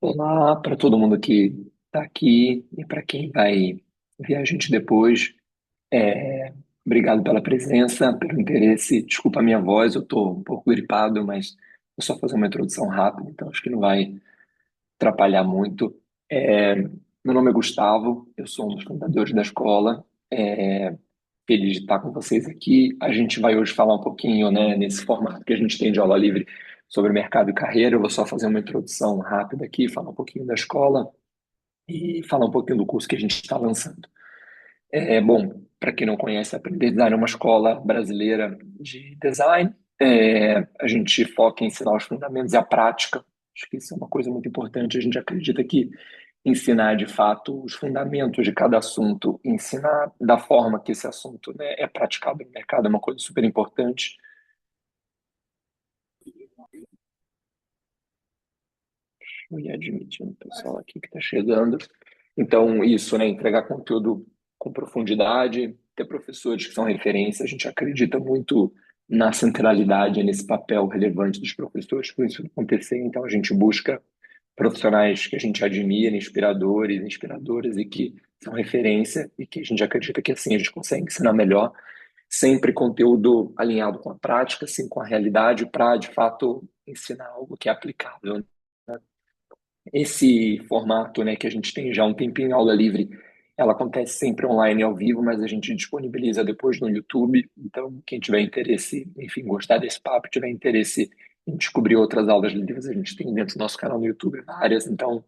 Olá para todo mundo que está aqui e para quem vai ver a gente depois. É, Obrigado pela presença, pelo interesse. Desculpa a minha voz, eu estou um pouco gripado, mas vou só fazer uma introdução rápida, então acho que não vai atrapalhar muito. É, Meu nome é Gustavo, eu sou um dos fundadores da escola. É, Feliz de estar com vocês aqui. A gente vai hoje falar um pouquinho, né, nesse formato que a gente tem de aula livre sobre mercado e carreira. Eu vou só fazer uma introdução rápida aqui, falar um pouquinho da escola e falar um pouquinho do curso que a gente está lançando. Bom, para quem não conhece, Aprender Design é uma escola brasileira de design. A gente foca em ensinar os fundamentos e a prática. Acho que isso é uma coisa muito importante. A gente acredita que ensinar de fato os fundamentos de cada assunto, ensinar da forma que esse assunto, né, é praticado no mercado é uma coisa super importante. Eu ia admitindo o pessoal aqui que está chegando. Então, isso, né, entregar conteúdo com profundidade, ter professores que são referência. A gente acredita muito na centralidade, nesse papel relevante dos professores para isso acontecer. Então, a gente busca profissionais que a gente admira, inspiradores, inspiradoras e que são referência e que a gente acredita que assim a gente consegue ensinar melhor, sempre conteúdo alinhado com a prática, assim, com a realidade, para de fato ensinar algo que é aplicável. Esse formato, né, que a gente tem já há um tempinho, aula livre, ela acontece sempre online ao vivo, mas a gente disponibiliza depois no YouTube. Então, quem tiver interesse, enfim, gostar desse papo, tiver interesse em descobrir outras aulas livres, a gente tem dentro do nosso canal no YouTube várias, então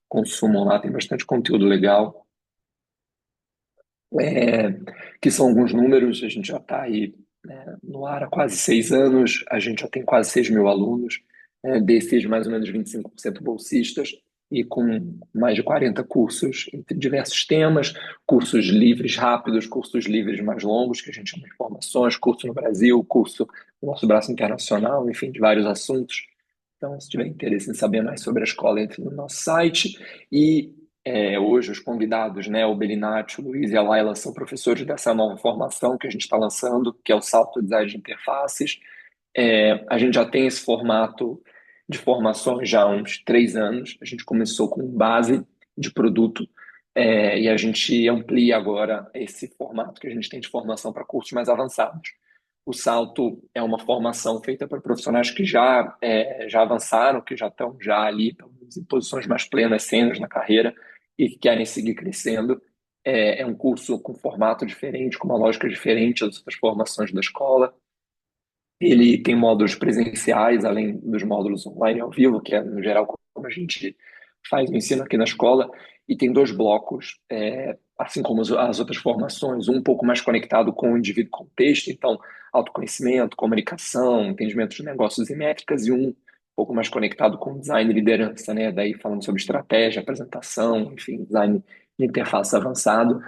consumam lá, tem bastante conteúdo legal. É, que são alguns números, a gente já está aí, né, no ar há quase 6 anos, a gente já tem quase 6 mil alunos, desses mais ou menos 25% bolsistas, e com mais de 40 cursos entre diversos temas, cursos livres rápidos, cursos livres mais longos, que a gente chama de formações, curso no Brasil, curso no nosso braço internacional, enfim, de vários assuntos. Então, se tiver interesse em saber mais sobre a escola, entre no nosso site. E hoje os convidados, né, o Belinati, o Luiz e a Laila, são professores dessa nova formação que a gente está lançando, que é o Salto Design de Interfaces. A gente já tem esse formato de formações já há uns 3 anos. A gente começou com base de produto, e a gente amplia agora esse formato que a gente tem de formação para cursos mais avançados. O Salto é uma formação feita para profissionais que já avançaram, que já estão já ali pelo menos em posições mais plenas, sêniores na carreira e que querem seguir crescendo. É um curso com formato diferente, com uma lógica diferente das outras formações da escola. Ele tem módulos presenciais, além dos módulos online ao vivo, que é, no geral, como a gente faz o ensino aqui na escola, e tem dois blocos, assim como as outras formações, um pouco mais conectado com o indivíduo contexto, então, autoconhecimento, comunicação, entendimento de negócios e métricas, e um pouco mais conectado com design e liderança, né? Daí falando sobre estratégia, apresentação, enfim, design de interface avançado.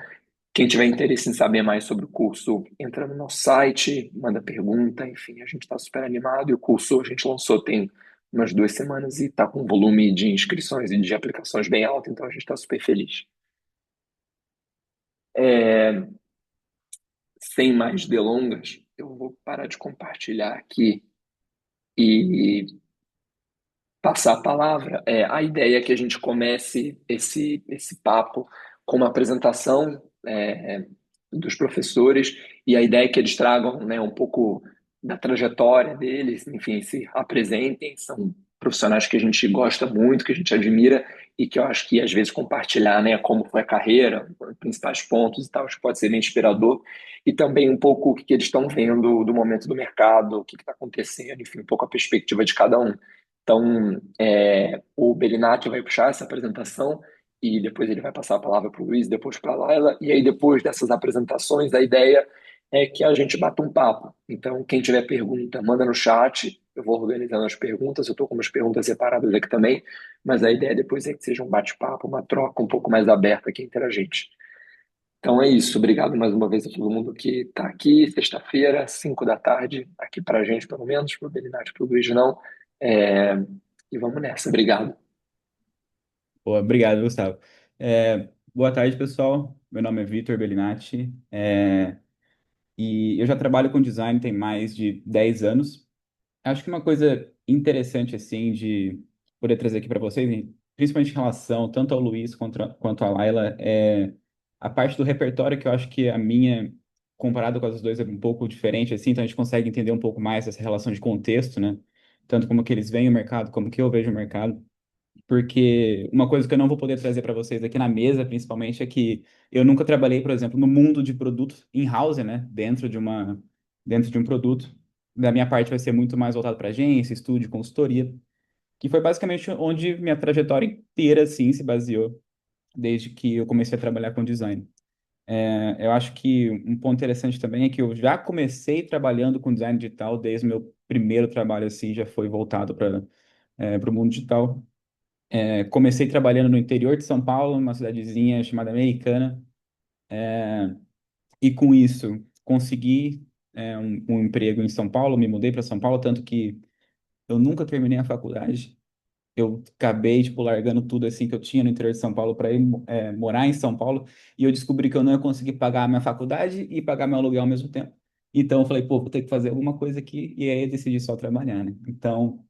Quem tiver interesse em saber mais sobre o curso, entra no nosso site, manda pergunta, enfim, a gente está super animado e o curso a gente lançou tem umas 2 semanas e está com um volume de inscrições e de aplicações bem alto, então a gente está super feliz. É, Sem mais delongas, eu vou parar de compartilhar aqui e passar a palavra. A ideia é que a gente comece esse papo com uma apresentação dos professores e a ideia é que eles tragam, né, um pouco da trajetória deles, enfim, se apresentem. São profissionais que a gente gosta muito, que a gente admira e que eu acho que às vezes compartilhar, né, como foi a carreira, os principais pontos e tal, acho que pode ser bem inspirador e também um pouco o que eles estão vendo do momento do mercado, o que está acontecendo, enfim, um pouco a perspectiva de cada um. Então, o Belinati vai puxar essa apresentação e depois ele vai passar a palavra para o Luiz, depois para a Laila, e aí depois dessas apresentações, a ideia é que a gente bata um papo. Então, quem tiver pergunta, manda no chat, eu vou organizando as perguntas, eu estou com umas perguntas separadas aqui também, mas a ideia depois é que seja um bate-papo, uma troca um pouco mais aberta aqui entre a gente. Então é isso, obrigado mais uma vez a todo mundo que está aqui, sexta-feira, 5 da tarde, aqui para a gente, pelo menos, para o Belinati, para o Luiz não. É, E vamos nessa, obrigado. Pô, obrigado, Gustavo. Boa tarde, pessoal. Meu nome é Vitor Bellinati, e eu já trabalho com design tem mais de 10 anos. Acho que uma coisa interessante, assim, de poder trazer aqui para vocês, principalmente em relação tanto ao Luiz quanto à Laila, é a parte do repertório que eu acho que a minha, comparado com as duas, é um pouco diferente, assim, então a gente consegue entender um pouco mais essa relação de contexto, né? Tanto como que eles veem o mercado, como que eu vejo o mercado. Porque uma coisa que eu não vou poder trazer para vocês aqui na mesa, principalmente, é que eu nunca trabalhei, por exemplo, no mundo de produtos in-house, né? Dentro de um produto. Da minha parte vai ser muito mais voltado para agência, estúdio, consultoria, que foi basicamente onde minha trajetória inteira, assim, se baseou desde que eu comecei a trabalhar com design. Eu acho que um ponto interessante também é que eu já comecei trabalhando com design digital desde o meu primeiro trabalho, assim, já foi voltado para o mundo digital. Comecei trabalhando no interior de São Paulo, numa cidadezinha chamada Americana, e com isso consegui um emprego em São Paulo, me mudei para São Paulo, tanto que eu nunca terminei a faculdade. Eu acabei, tipo, largando tudo assim que eu tinha no interior de São Paulo para ir morar em São Paulo, e eu descobri que eu não ia conseguir pagar a minha faculdade e pagar meu aluguel ao mesmo tempo. Então eu falei, pô, vou ter que fazer alguma coisa aqui, e aí eu decidi só trabalhar, né? Então,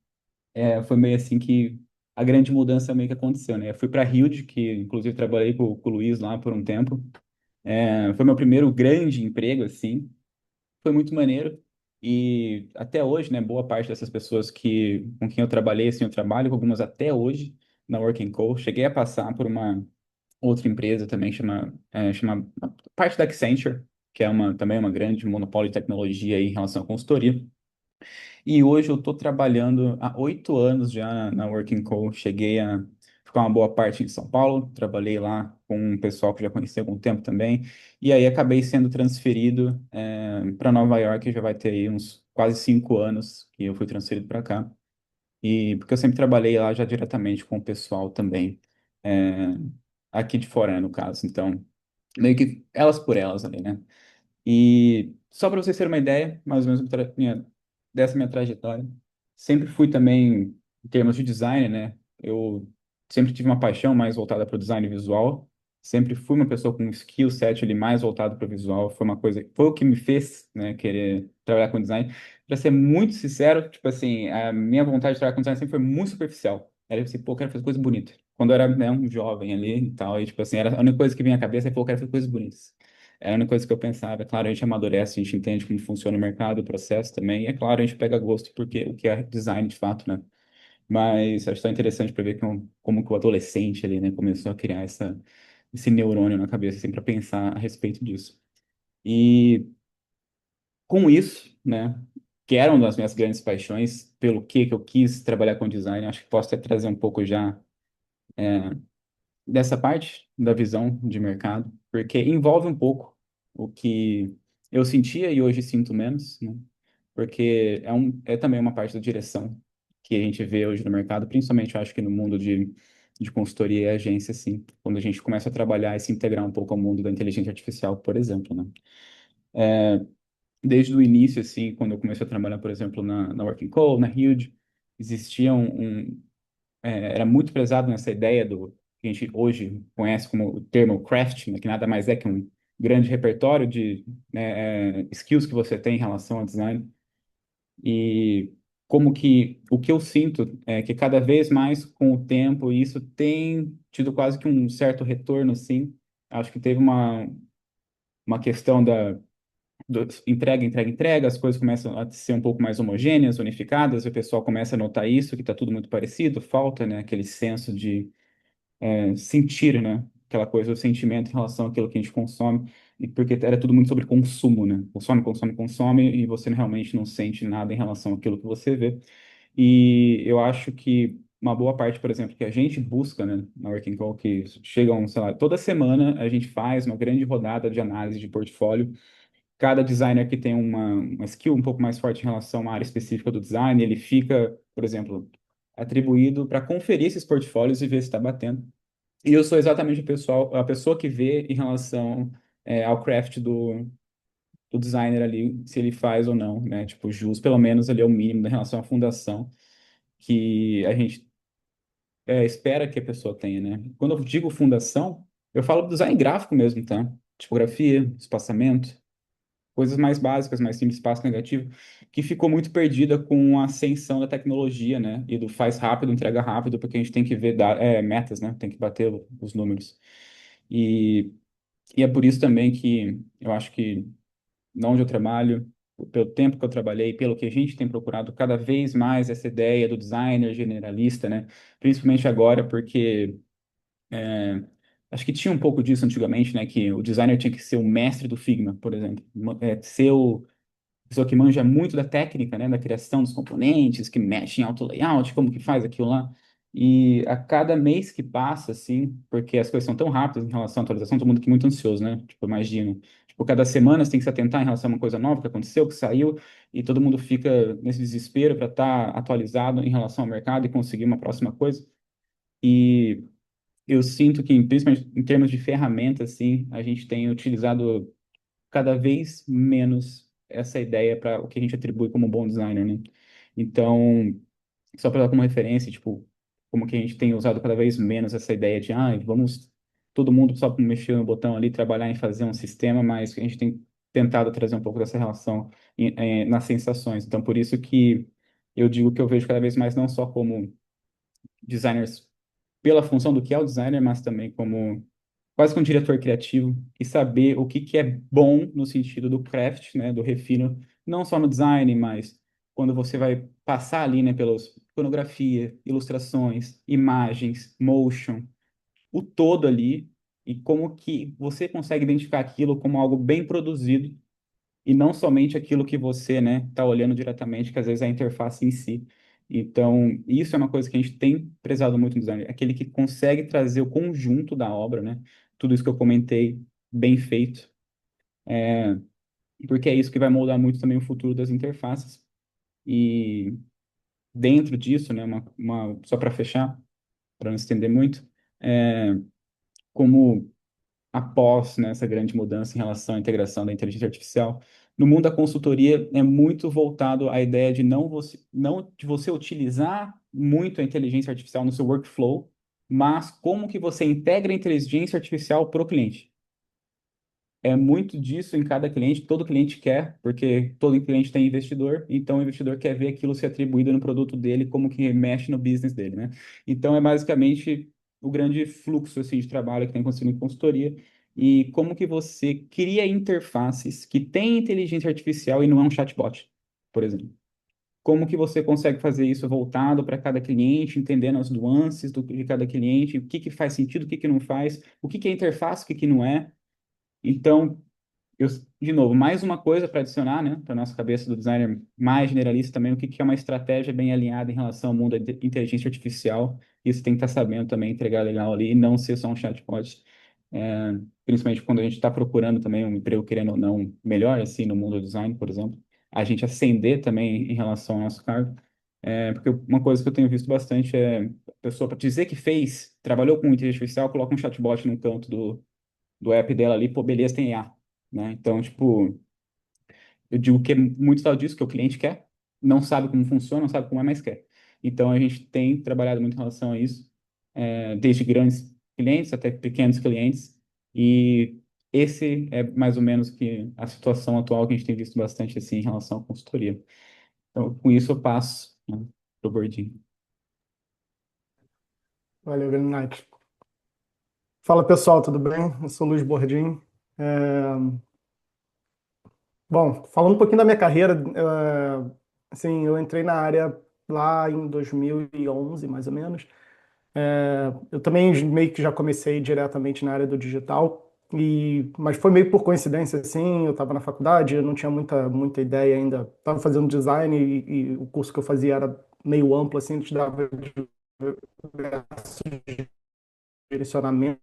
foi meio assim que a grande mudança meio que aconteceu, né? Eu fui para Hilde, que inclusive trabalhei com o Luiz lá por um tempo. Foi meu primeiro grande emprego, assim. Foi muito maneiro. E até hoje, né, boa parte dessas pessoas com quem eu trabalhei, assim, eu trabalho com algumas até hoje na Working Co. Cheguei a passar por uma outra empresa também, chama parte da Accenture, que é também uma grande monopólio de tecnologia aí em relação à consultoria. E hoje eu estou trabalhando há 8 anos já na Working Co. Cheguei a ficar uma boa parte em São Paulo, trabalhei lá com um pessoal que já conhecia há algum tempo também, e aí acabei sendo transferido para Nova York, já vai ter aí uns quase 5 anos que eu fui transferido para cá, e porque eu sempre trabalhei lá já diretamente com o pessoal também, é, aqui de fora, né, no caso, então meio que elas por elas ali, né? E só para vocês terem uma ideia, mais ou menos, dessa minha trajetória, sempre fui também, em termos de design, né? Eu sempre tive uma paixão mais voltada para o design visual, sempre fui uma pessoa com um skill set ali mais voltado para o visual, foi o que me fez, né, querer trabalhar com design. Para ser muito sincero, tipo assim, a minha vontade de trabalhar com design sempre foi muito superficial. Era assim, pô, eu quero fazer coisa bonita. Quando eu era, né, um jovem ali e tal, e tipo assim, era a única coisa que vinha à cabeça é, pô, eu quero fazer coisas bonitas. É a única coisa que eu pensava. É claro, a gente amadurece, a gente entende como funciona o mercado, o processo também. E é claro, a gente pega gosto porque o que é design de fato, né? Mas acho tão interessante para ver como que o adolescente ali, né, começou a criar esse neurônio na cabeça, assim, para pensar a respeito disso. E com isso, né, que era uma das minhas grandes paixões, pelo que eu quis trabalhar com design, acho que posso até trazer um pouco já dessa parte da visão de mercado, porque envolve um pouco o que eu sentia e hoje sinto menos, né? Porque é também uma parte da direção que a gente vê hoje no mercado, principalmente eu acho que no mundo de consultoria e agência, assim, quando a gente começa a trabalhar e se integrar um pouco ao mundo da inteligência artificial, por exemplo, né? Desde o início, assim, quando eu comecei a trabalhar, por exemplo, na Working Co, na Huge, existia era muito prezado nessa ideia do que a gente hoje conhece como o termo craft, né, que nada mais é que um grande repertório de skills que você tem em relação ao design. E como que o que eu sinto é que cada vez mais com o tempo isso tem tido quase que um certo retorno, sim. Acho que teve uma questão entrega, entrega, entrega, as coisas começam a ser um pouco mais homogêneas, unificadas, e o pessoal começa a notar isso, que está tudo muito parecido, falta, né, aquele senso de sentir, né? Aquela coisa, o sentimento em relação àquilo que a gente consome, e porque era tudo muito sobre consumo, né? Consome, consome, consome, e você realmente não sente nada em relação àquilo que você vê. E eu acho que uma boa parte, por exemplo, que a gente busca, né, na Working Call, que chegam, sei lá, toda semana a gente faz uma grande rodada de análise de portfólio. Cada designer que tem uma skill um pouco mais forte em relação a uma área específica do design, ele fica, por exemplo, atribuído para conferir esses portfólios e ver se está batendo. E eu sou exatamente a pessoa que vê em relação ao craft do designer ali, se ele faz ou não, né? Tipo, jus, pelo menos ali é o mínimo em relação à fundação que a gente espera que a pessoa tenha, né? Quando eu digo fundação, Eu falo do design gráfico mesmo, tá? Tipografia, espaçamento, coisas mais básicas, mais simples, espaço negativo, que ficou muito perdida com a ascensão da tecnologia, né? E do faz rápido, entrega rápido, porque a gente tem que ver metas, né? Tem que bater os números. E, e é por isso também que eu acho que, onde eu trabalho, pelo tempo que eu trabalhei, pelo que a gente tem procurado cada vez mais essa ideia do designer generalista, né? Principalmente agora, porque acho que tinha um pouco disso antigamente, né? Que o designer tinha que ser o mestre do Figma, por exemplo. Ser o pessoa que manja muito da técnica, né? Da criação dos componentes, que mexe em auto layout, como que faz aquilo lá. E a cada mês que passa, assim, porque as coisas são tão rápidas em relação à atualização, todo mundo aqui muito ansioso, né? Tipo, imagino. Tipo, cada semana você tem que se atentar em relação a uma coisa nova que aconteceu, que saiu, e todo mundo fica nesse desespero para estar atualizado em relação ao mercado e conseguir uma próxima coisa. E eu sinto que, principalmente em termos de ferramentas, assim, a gente tem utilizado cada vez menos essa ideia para o que a gente atribui como bom designer, né? Então, só para dar como referência, tipo, como que a gente tem usado cada vez menos essa ideia de, vamos todo mundo só mexer no botão ali, trabalhar em fazer um sistema, mas a gente tem tentado trazer um pouco dessa relação nas sensações. Então, por isso que eu digo que eu vejo cada vez mais não só como designers pela função do que é o designer, mas também como quase que um diretor criativo e saber o que que é bom no sentido do craft, né, do refino, não só no design, mas quando você vai passar ali, né, pelas iconografia, ilustrações, imagens, motion, o todo ali e como que você consegue identificar aquilo como algo bem produzido e não somente aquilo que você, né, está olhando diretamente, que às vezes é a interface em si. Então, isso é uma coisa que a gente tem prezado muito no design, aquele que consegue trazer o conjunto da obra, né? Tudo isso que eu comentei, bem feito, porque é isso que vai moldar muito também o futuro das interfaces. E dentro disso, né, só para fechar, para não estender muito, é, como após, né, essa grande mudança em relação à integração da inteligência artificial. No mundo da consultoria é muito voltado à ideia de não de você utilizar muito a inteligência artificial no seu workflow, mas como que você integra a inteligência artificial para o cliente. É muito disso em cada cliente, todo cliente quer, porque todo cliente tem investidor, então o investidor quer ver aquilo ser atribuído no produto dele, como que mexe no business dele, né? Então é basicamente o grande fluxo assim, de trabalho que tem acontecido em consultoria e como que você cria interfaces que têm inteligência artificial e não é um chatbot, por exemplo. Como que você consegue fazer isso voltado para cada cliente, entendendo as nuances de cada cliente, o que que faz sentido, o que que não faz, o que que é interface, o que que não é. Então, eu, de novo, mais uma coisa para adicionar, né, para nossa cabeça do designer mais generalista também, o que que é uma estratégia bem alinhada em relação ao mundo da inteligência artificial. Isso tem que estar sabendo também entregar legal ali e não ser só um chatbot. É, principalmente quando a gente está procurando também um emprego, querendo ou não, melhor, assim, no mundo do design, por exemplo. A gente ascender também em relação ao nosso cargo. Porque uma coisa que eu tenho visto bastante é a pessoa, para dizer que fez, trabalhou com inteligência artificial, coloca um chatbot no canto do app dela ali, pô, beleza, tem IA, né? Então, tipo, eu digo que é muito tal disso que o cliente quer, não sabe como funciona, não sabe como é, mas quer. Então, a gente tem trabalhado muito em relação a isso, desde grandes clientes até pequenos clientes, e esse é mais ou menos que a situação atual que a gente tem visto bastante assim em relação à consultoria. Então, com isso eu passo, né, pro Bordinho. Valeu, Granite. Fala pessoal, tudo bem? Eu sou Luiz Bordim. Bom, falando um pouquinho da minha carreira, assim, eu entrei na área lá em 2011, mais ou menos. Eu também meio que já comecei diretamente na área do digital, mas foi meio por coincidência, assim, eu estava na faculdade, eu não tinha muita ideia ainda, estava fazendo design e o curso que eu fazia era meio amplo, assim, te dava diversos direcionamentos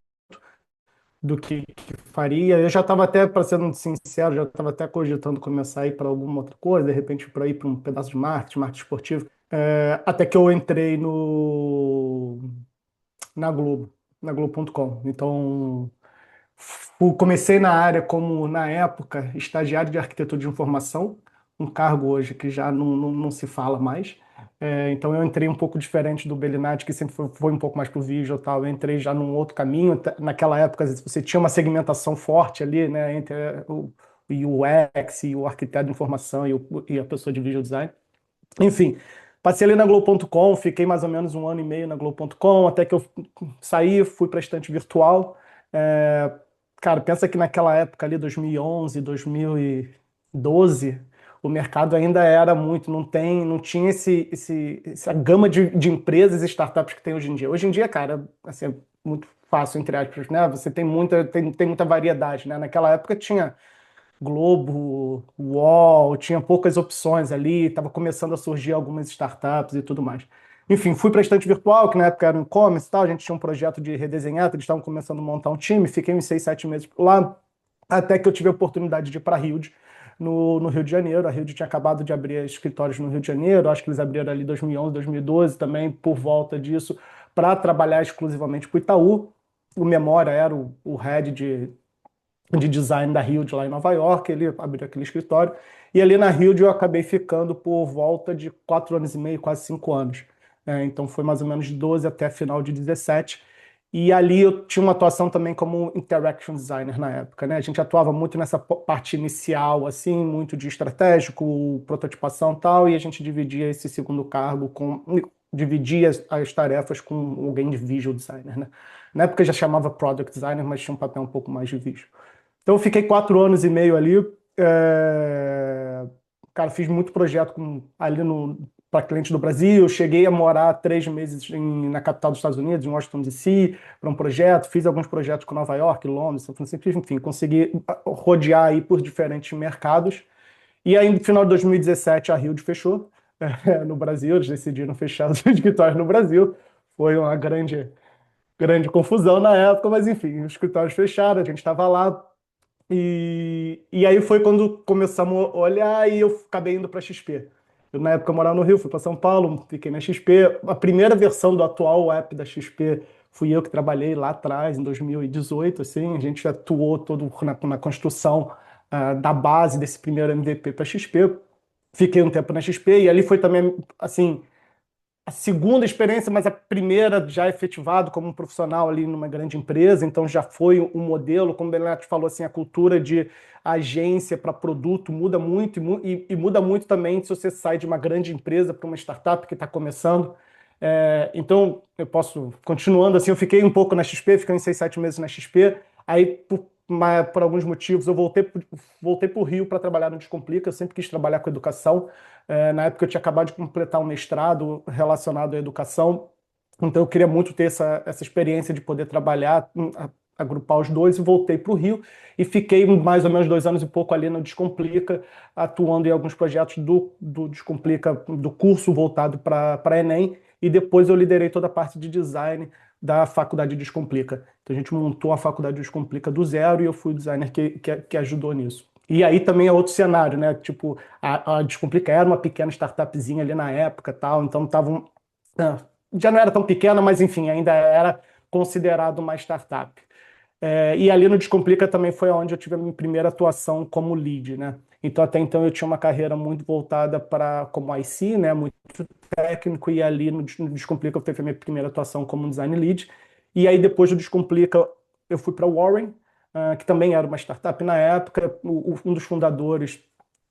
do que faria. Eu já estava até, para ser sincero, já estava até cogitando começar a ir para alguma outra coisa, de repente para ir para um pedaço de marketing esportivo. Até que eu entrei no na Globo, na Globo.com. Então, comecei na área como, na época, estagiário de arquitetura de informação, um cargo hoje que já não se fala mais. Então eu entrei um pouco diferente do Belinati, que sempre foi um pouco mais pro visual e tal. Eu entrei já num outro caminho. Naquela época, às vezes, você tinha uma segmentação forte ali, né, entre o UX e o arquiteto de informação e a pessoa de visual design. Enfim, passei ali na Globo.com, fiquei mais ou menos um ano e meio na Globo.com, até que eu saí, fui para a estante virtual. É, Cara, pensa que naquela época ali, 2011, 2012, o mercado ainda era muito, não tinha essa gama de empresas e startups que tem hoje em dia. Hoje em dia, cara, assim, é muito fácil, entre aspas, né? Você tem muita variedade, né? Naquela época tinha Globo, UOL, tinha poucas opções ali, estava começando a surgir algumas startups e tudo mais. Enfim, fui para a estante virtual, que na época era um e-commerce e tal, a gente tinha um projeto de redesenhar, eles estavam começando a montar um time, fiquei uns 6, 7 meses lá, até que eu tive a oportunidade de ir para a Huge, no Rio de Janeiro. A Huge tinha acabado de abrir escritórios no Rio de Janeiro, acho que eles abriram ali 2011, 2012 também, por volta disso, para trabalhar exclusivamente para o Itaú. O Memória era o head de design da Huge lá em Nova York, ele abriu aquele escritório, e ali na Huge eu acabei ficando por volta de 4 anos e meio, quase 5 anos. Então foi mais ou menos de 12 até final de 17. E ali eu tinha uma atuação também como interaction designer na época, né? A gente atuava muito nessa parte inicial, assim, muito de estratégico, prototipação e tal, e a gente dividia esse segundo cargo dividia as tarefas com alguém de visual designer, né? Na época já chamava product designer, mas tinha um papel um pouco mais de visual. Então, eu fiquei 4 anos e meio ali. Cara, fiz muito projeto ali para cliente do Brasil. Cheguei a morar 3 meses na capital dos Estados Unidos, em Washington, D.C., para um projeto. Fiz alguns projetos com Nova York, Londres, São Francisco. Enfim, consegui rodear aí por diferentes mercados. E aí, no final de 2017, a Huge fechou no Brasil. Eles decidiram fechar os escritórios no Brasil. Foi uma grande confusão na época, mas enfim, os escritórios fecharam, a gente estava lá. E aí foi quando começamos a olhar e eu acabei indo para a XP. Na época eu morava no Rio, fui para São Paulo, fiquei na XP. A primeira versão do atual app da XP fui eu que trabalhei lá atrás, em 2018, assim. A gente atuou todo na construção da base desse primeiro MVP para a XP. Fiquei um tempo na XP e ali foi também, assim, a segunda experiência, mas a primeira já efetivado como um profissional ali numa grande empresa, então já foi um modelo, como o Benetti falou, assim, a cultura de agência para produto muda muito e muda muito também se você sai de uma grande empresa para uma startup que está começando. Então, eu posso, continuando assim, eu fiquei um pouco na XP, fiquei uns 6, 7 meses na XP, aí por alguns motivos eu voltei para o Rio para trabalhar no Descomplica. Eu sempre quis trabalhar com educação. Na época eu tinha acabado de completar um mestrado relacionado à educação, então eu queria muito ter essa experiência de poder trabalhar, agrupar os dois, e voltei para o Rio e fiquei mais ou menos 2 anos e pouco ali no Descomplica, atuando em alguns projetos do Descomplica, do curso voltado para Enem, e depois eu liderei toda a parte de design da Faculdade Descomplica. Então a gente montou a Faculdade Descomplica do zero e eu fui o designer que ajudou nisso. E aí também é outro cenário, né? Tipo, a Descomplica era uma pequena startupzinha ali na época, tal, então estavam. Já não era tão pequena, mas enfim, ainda era considerado uma startup. E ali no Descomplica também foi onde eu tive a minha primeira atuação como lead, né? Então até então eu tinha uma carreira muito voltada para como IC, né? Muito técnico, e ali no Descomplica eu teve a minha primeira atuação como design lead. E aí depois do Descomplica eu fui para o Warren, que também era uma startup na época. Um dos fundadores,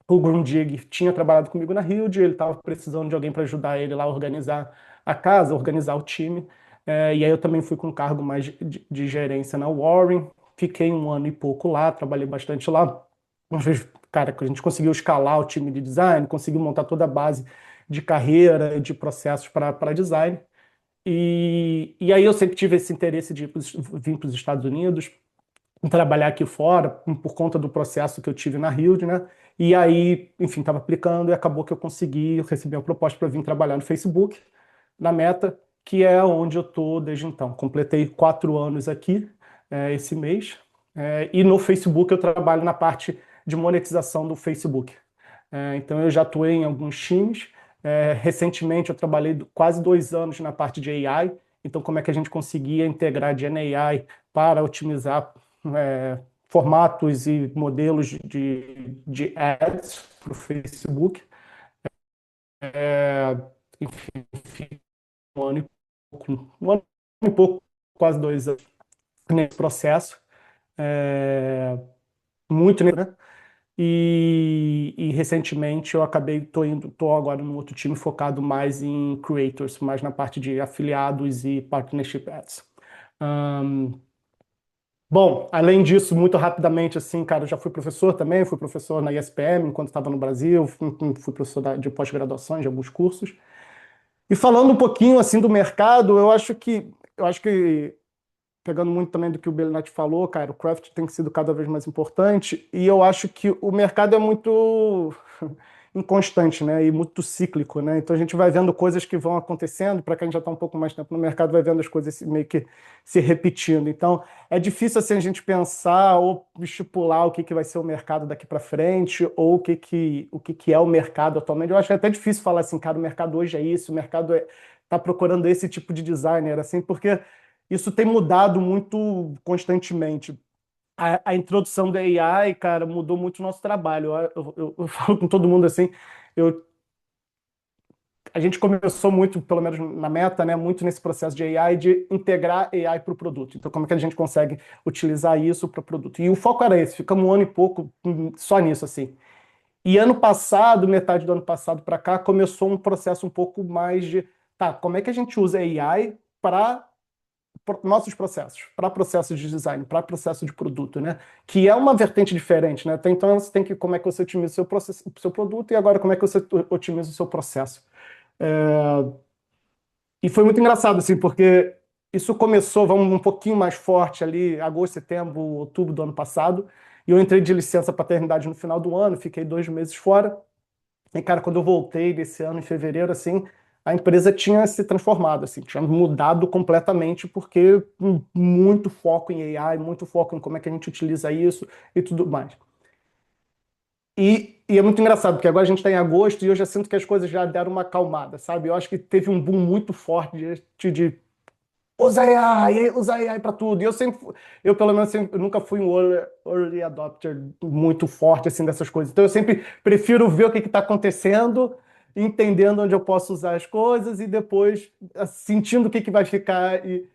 o Grundig, tinha trabalhado comigo na Huge, ele estava precisando de alguém para ajudar ele lá a organizar a casa, organizar o time. E aí eu também fui com um cargo mais de gerência na Warren, fiquei um ano e pouco lá, trabalhei bastante lá. Cara, a gente conseguiu escalar o time de design, conseguiu montar toda a base de carreira, de processos para design. E aí eu sempre tive esse interesse de vir para os Estados Unidos, trabalhar aqui fora, por conta do processo que eu tive na Huge, né? E aí, enfim, estava aplicando e acabou que eu recebi uma proposta para vir trabalhar no Facebook, na Meta, que é onde eu estou desde então. Completei 4 anos aqui, esse mês, e no Facebook eu trabalho na parte de monetização do Facebook. Então eu já atuei em alguns times. Recentemente eu trabalhei quase 2 anos na parte de AI. Então como é que a gente conseguia integrar GenAI para otimizar formatos e modelos de ads para o Facebook. enfim, um ano e um ano e pouco, quase 2 anos nesse processo. É, muito, né? E recentemente eu acabei, tô agora num outro time focado mais em creators, mais na parte de afiliados e partnership ads. Ahn, Bom, além disso, muito rapidamente, assim, cara, eu já fui professor também, fui professor na ISPM enquanto estava no Brasil, fui professor de pós-graduação de alguns cursos. E falando um pouquinho, assim, do mercado, eu acho que pegando muito também do que o Belinati falou, cara, o craft tem sido cada vez mais importante e eu acho que o mercado é muito inconstante, né, e muito cíclico, né? Então a gente vai vendo coisas que vão acontecendo, para quem já está um pouco mais tempo no mercado, vai vendo as coisas meio que se repetindo. Então é difícil assim a gente pensar ou estipular o que vai ser o mercado daqui para frente ou o que é o mercado atualmente. Eu acho que é até difícil falar assim, cara, o mercado hoje é isso, o mercado está procurando esse tipo de designer, assim, porque isso tem mudado muito constantemente. A introdução da AI, cara, mudou muito o nosso trabalho. Eu falo com todo mundo assim, eu, a gente começou muito, pelo menos na Meta, né, muito nesse processo de AI, de integrar AI para o produto. Então, como é que a gente consegue utilizar isso para o produto? E o foco era esse, ficamos um ano e pouco só nisso, assim. E ano passado, metade do ano passado para cá, começou um processo um pouco mais de, tá, como é que a gente usa AI para nossos processos, para processos de design, para processo de produto, né? Que é uma vertente diferente, né? Até então você tem que como é que você otimiza o seu processo, o seu produto e agora como é que você otimiza o seu processo. É, E foi muito engraçado assim, porque isso começou, vamos um pouquinho mais forte ali, agosto, setembro, outubro do ano passado, e eu entrei de licença paternidade no final do ano, fiquei 2 meses fora. E, cara, quando eu voltei desse ano, em fevereiro, assim, a empresa tinha se transformado, assim, tinha mudado completamente, porque muito foco em AI, muito foco em como é que a gente utiliza isso e tudo mais. E é muito engraçado, porque agora a gente está em agosto e eu já sinto que as coisas já deram uma acalmada, sabe? Eu acho que teve um boom muito forte de usa AI para tudo. E eu pelo menos eu nunca fui um early adopter muito forte assim dessas coisas. Então eu sempre prefiro ver o que está acontecendo, entendendo onde eu posso usar as coisas e depois sentindo o que vai ficar. E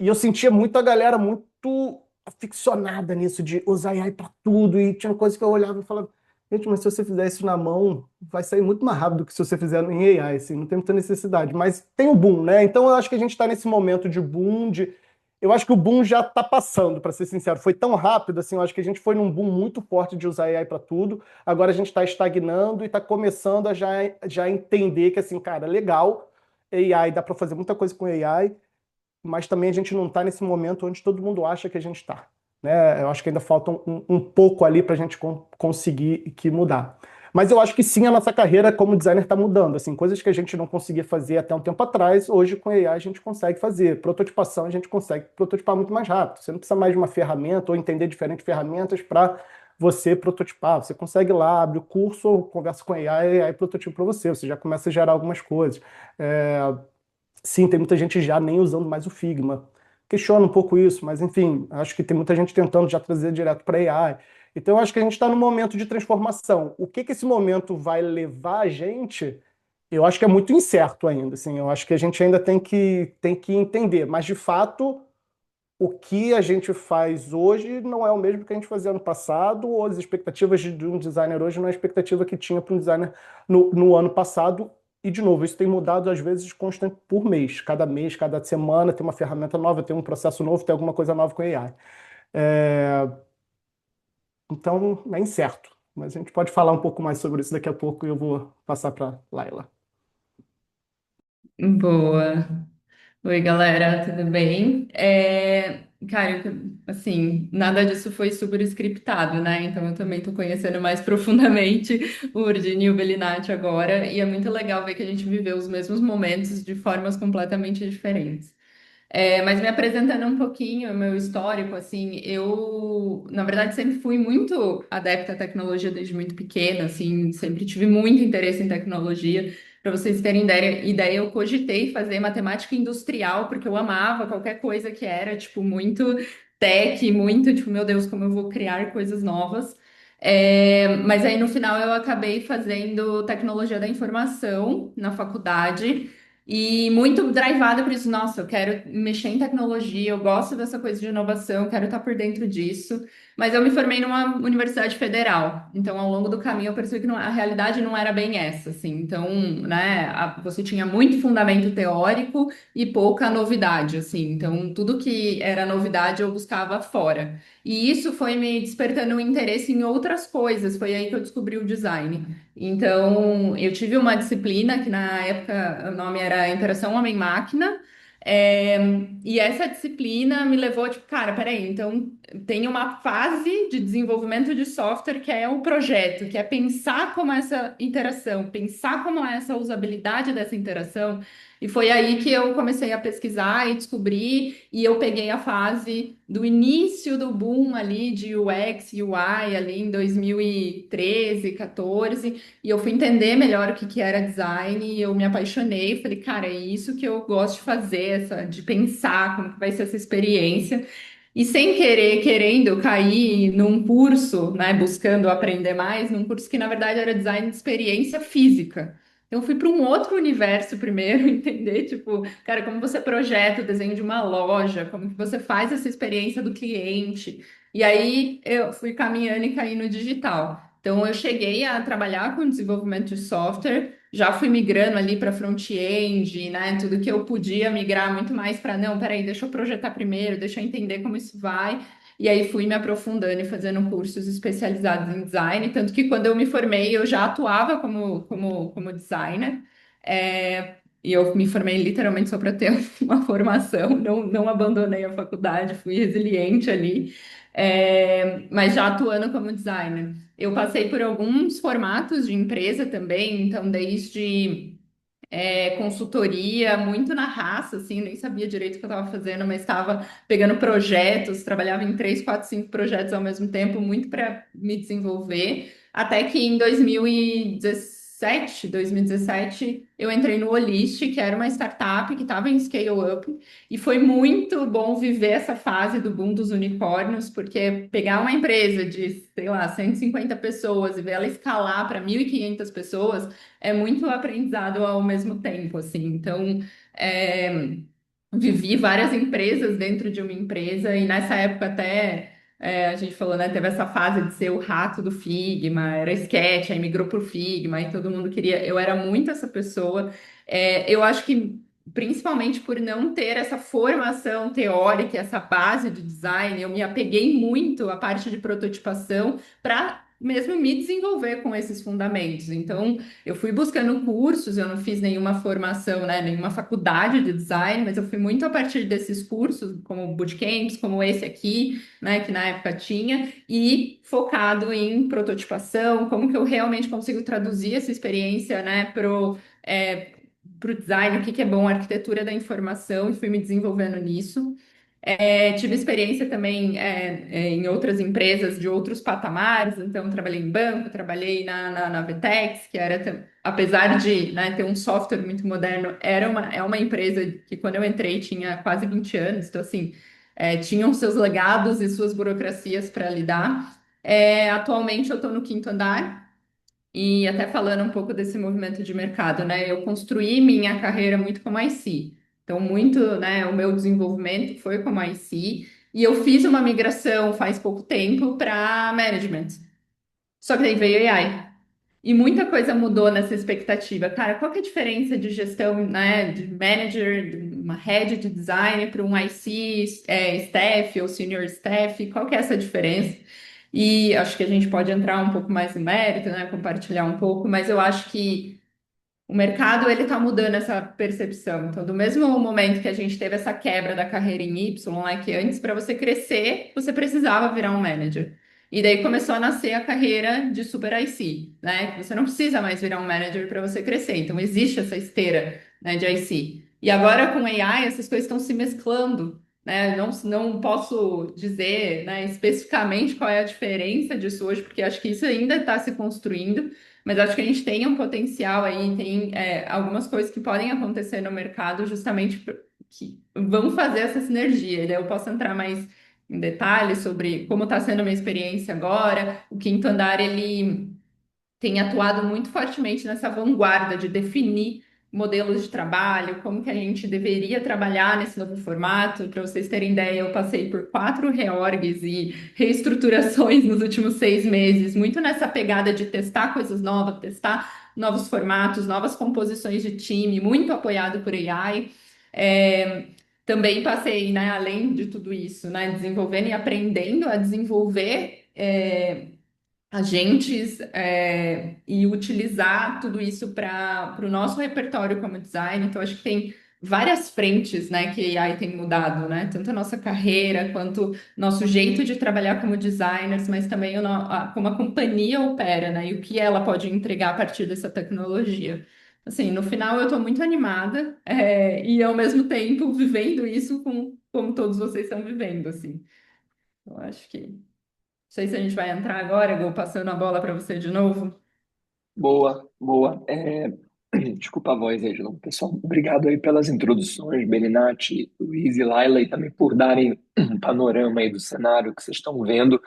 eu sentia muito a galera muito aficionada nisso de usar AI para tudo. E tinha coisas que eu olhava e falava, gente, mas se você fizer isso na mão, vai sair muito mais rápido que se você fizer em AI, assim, não tem muita necessidade. Mas tem o boom, né? Então eu acho que a gente está nesse momento de boom, de. Eu acho que o boom já está passando, para ser sincero. Foi tão rápido, assim, eu acho que a gente foi num boom muito forte de usar AI para tudo. Agora a gente está estagnando e está começando a já entender que, assim, cara, legal, AI, dá para fazer muita coisa com AI, mas também a gente não está nesse momento onde todo mundo acha que a gente está. Né? Eu acho que ainda falta um pouco ali para a gente conseguir que mudar. Mas eu acho que sim, a nossa carreira como designer está mudando. Assim, coisas que a gente não conseguia fazer até um tempo atrás, hoje com AI a gente consegue fazer. Prototipação a gente consegue prototipar muito mais rápido. Você não precisa mais de uma ferramenta ou entender diferentes ferramentas para você prototipar. Você consegue ir lá, abre o curso, ou conversa com a AI, AI prototipa para você. Você já começa a gerar algumas coisas. Sim, tem muita gente já nem usando mais o Figma. Questiona um pouco isso, mas enfim, acho que tem muita gente tentando já trazer direto para AI. Então, eu acho que a gente está num momento de transformação. O que esse momento vai levar a gente, eu acho que é muito incerto ainda. Assim, eu acho que a gente ainda tem que entender. Mas, de fato, o que a gente faz hoje não é o mesmo que a gente fazia ano passado, ou as expectativas de um designer hoje não é a expectativa que tinha para um designer no ano passado. E, de novo, isso tem mudado, às vezes, constante por mês, cada semana tem uma ferramenta nova, tem um processo novo, tem alguma coisa nova com AI. É, Então, é incerto. Mas a gente pode falar um pouco mais sobre isso daqui a pouco e eu vou passar para Laila. Boa. Oi, galera, tudo bem? Cara, assim, nada disso foi super scriptado, né? Então eu também tô conhecendo mais profundamente o Urdini e o Bellinati agora, e é muito legal ver que a gente viveu os mesmos momentos de formas completamente diferentes. Mas me apresentando um pouquinho o meu histórico, assim, eu, na verdade, sempre fui muito adepta à tecnologia desde muito pequena, assim, sempre tive muito interesse em tecnologia. Para vocês terem ideia, eu cogitei fazer matemática industrial, porque eu amava qualquer coisa que era, tipo, muito tech, muito, tipo, meu Deus, como eu vou criar coisas novas. Mas aí no final eu acabei fazendo tecnologia da informação na faculdade e muito drivada por isso. Nossa, eu quero mexer em tecnologia, eu gosto dessa coisa de inovação, quero estar por dentro disso. Mas eu me formei numa universidade federal, então ao longo do caminho eu percebi que a realidade não era bem essa, assim. Então, né, você tinha muito fundamento teórico e pouca novidade, assim. Então, tudo que era novidade eu buscava fora. E isso foi me despertando um interesse em outras coisas. Foi aí que eu descobri o design. Então, eu tive uma disciplina que na época o nome era Interação Homem-Máquina. é, e essa disciplina me levou, tipo, cara, peraí, então tem uma fase de desenvolvimento de software que é o projeto, que é pensar como essa interação, pensar como é essa usabilidade dessa interação. E foi aí que eu comecei a pesquisar e descobrir, e eu peguei a fase do início do boom ali de UX e UI ali em 2013, 14, e eu fui entender melhor o que que era design, e eu me apaixonei, falei, cara, é isso que eu gosto de fazer, de pensar como que vai ser essa experiência. E sem querer, querendo cair num curso, né, buscando aprender mais, num curso que na verdade era design de experiência física. Então, eu fui para um outro universo primeiro, entender, tipo, cara, como você projeta o desenho de uma loja, como que você faz essa experiência do cliente. E aí eu fui caminhando e caindo no digital. Então, eu cheguei a trabalhar com desenvolvimento de software, já fui migrando ali para front-end, né? Tudo que eu podia migrar muito mais para, não, peraí, deixa eu projetar primeiro, deixa eu entender como isso vai. E aí fui me aprofundando e fazendo cursos especializados em design, tanto que quando eu me formei eu já atuava como designer. E eu me formei literalmente só para ter uma formação, não abandonei a faculdade, fui resiliente ali, mas já atuando como designer. Eu passei por alguns formatos de empresa também, então desde consultoria, muito na raça, assim, nem sabia direito o que eu estava fazendo, mas estava pegando projetos, trabalhava em 3, 4, 5 projetos ao mesmo tempo, muito para me desenvolver, até que em 2017, eu entrei no Olist, que era uma startup que estava em scale-up, e foi muito bom viver essa fase do boom dos unicórnios, porque pegar uma empresa de, sei lá, 150 pessoas e ver ela escalar para 1.500 pessoas, é muito aprendizado ao mesmo tempo, assim. Então, é, vivi várias empresas dentro de uma empresa e nessa época até a gente falou, né, teve essa fase de ser o rato do Figma, era Sketch, aí migrou para o Figma e todo mundo queria. Eu era muito essa pessoa. Eu acho que principalmente por não ter essa formação teórica, essa base de design, eu me apeguei muito à parte de prototipação para mesmo me desenvolver com esses fundamentos. Então, eu fui buscando cursos, eu não fiz nenhuma formação, né, nenhuma faculdade de design, mas eu fui muito a partir desses cursos, como bootcamps, como esse aqui, né, que na época tinha, e focado em prototipação, como que eu realmente consigo traduzir essa experiência, né, pro design, o que que é bom, a arquitetura da informação, e fui me desenvolvendo nisso. Tive experiência também em outras empresas de outros patamares, então trabalhei em banco, trabalhei na Vetex, que era, apesar de, né, ter um software muito moderno, é uma empresa que quando eu entrei tinha quase 20 anos, então assim, tinham seus legados e suas burocracias para lidar. Atualmente eu estou no quinto andar, e até falando um pouco desse movimento de mercado, né? Eu construí minha carreira muito como IC. Então, muito, né, o meu desenvolvimento foi como IC. E eu fiz uma migração faz pouco tempo para management. Só que daí veio AI. E muita coisa mudou nessa expectativa. Cara, qual que é a diferença de gestão, né, de manager, de uma head de design para um IC, staff ou senior staff? Qual que é essa diferença? E acho que a gente pode entrar um pouco mais no mérito, né, compartilhar um pouco, mas eu acho que o mercado ele está mudando essa percepção. Então, do mesmo momento que a gente teve essa quebra da carreira em Y, né, que antes para você crescer, você precisava virar um manager. E daí começou a nascer a carreira de super IC, né? Que você não precisa mais virar um manager para você crescer. Então, existe essa esteira, né, de IC. E agora com AI, essas coisas estão se mesclando, né? Não posso dizer, né, especificamente qual é a diferença disso hoje, porque acho que isso ainda está se construindo. Mas acho que a gente tem um potencial aí, tem algumas coisas que podem acontecer no mercado justamente que vão fazer essa sinergia. E daí eu posso entrar mais em detalhes sobre como está sendo a minha experiência agora. O Quinto Andar, ele tem atuado muito fortemente nessa vanguarda de definir modelos de trabalho, como que a gente deveria trabalhar nesse novo formato. Para vocês terem ideia, eu passei por 4 reorgs e reestruturações nos últimos 6 meses, muito nessa pegada de testar coisas novas, testar novos formatos, novas composições de time, muito apoiado por AI. É, também passei, né, além de tudo isso, né, desenvolvendo e aprendendo a desenvolver agentes e utilizar tudo isso para o nosso repertório como design. Então, acho que tem várias frentes, né, que a AI tem mudado, né? Tanto a nossa carreira quanto nosso jeito de trabalhar como designers, mas também como a companhia opera, né? E o que ela pode entregar a partir dessa tecnologia. Assim, no final eu estou muito animada, e ao mesmo tempo vivendo isso como todos vocês estão vivendo, assim. Eu acho que não sei se a gente vai entrar agora, Gol, passando a bola para você de novo. Boa, boa. Desculpa a voz aí, João. Pessoal, obrigado aí pelas introduções, Belinati, Luiz e Laila, e também por darem um panorama aí do cenário que vocês estão vendo.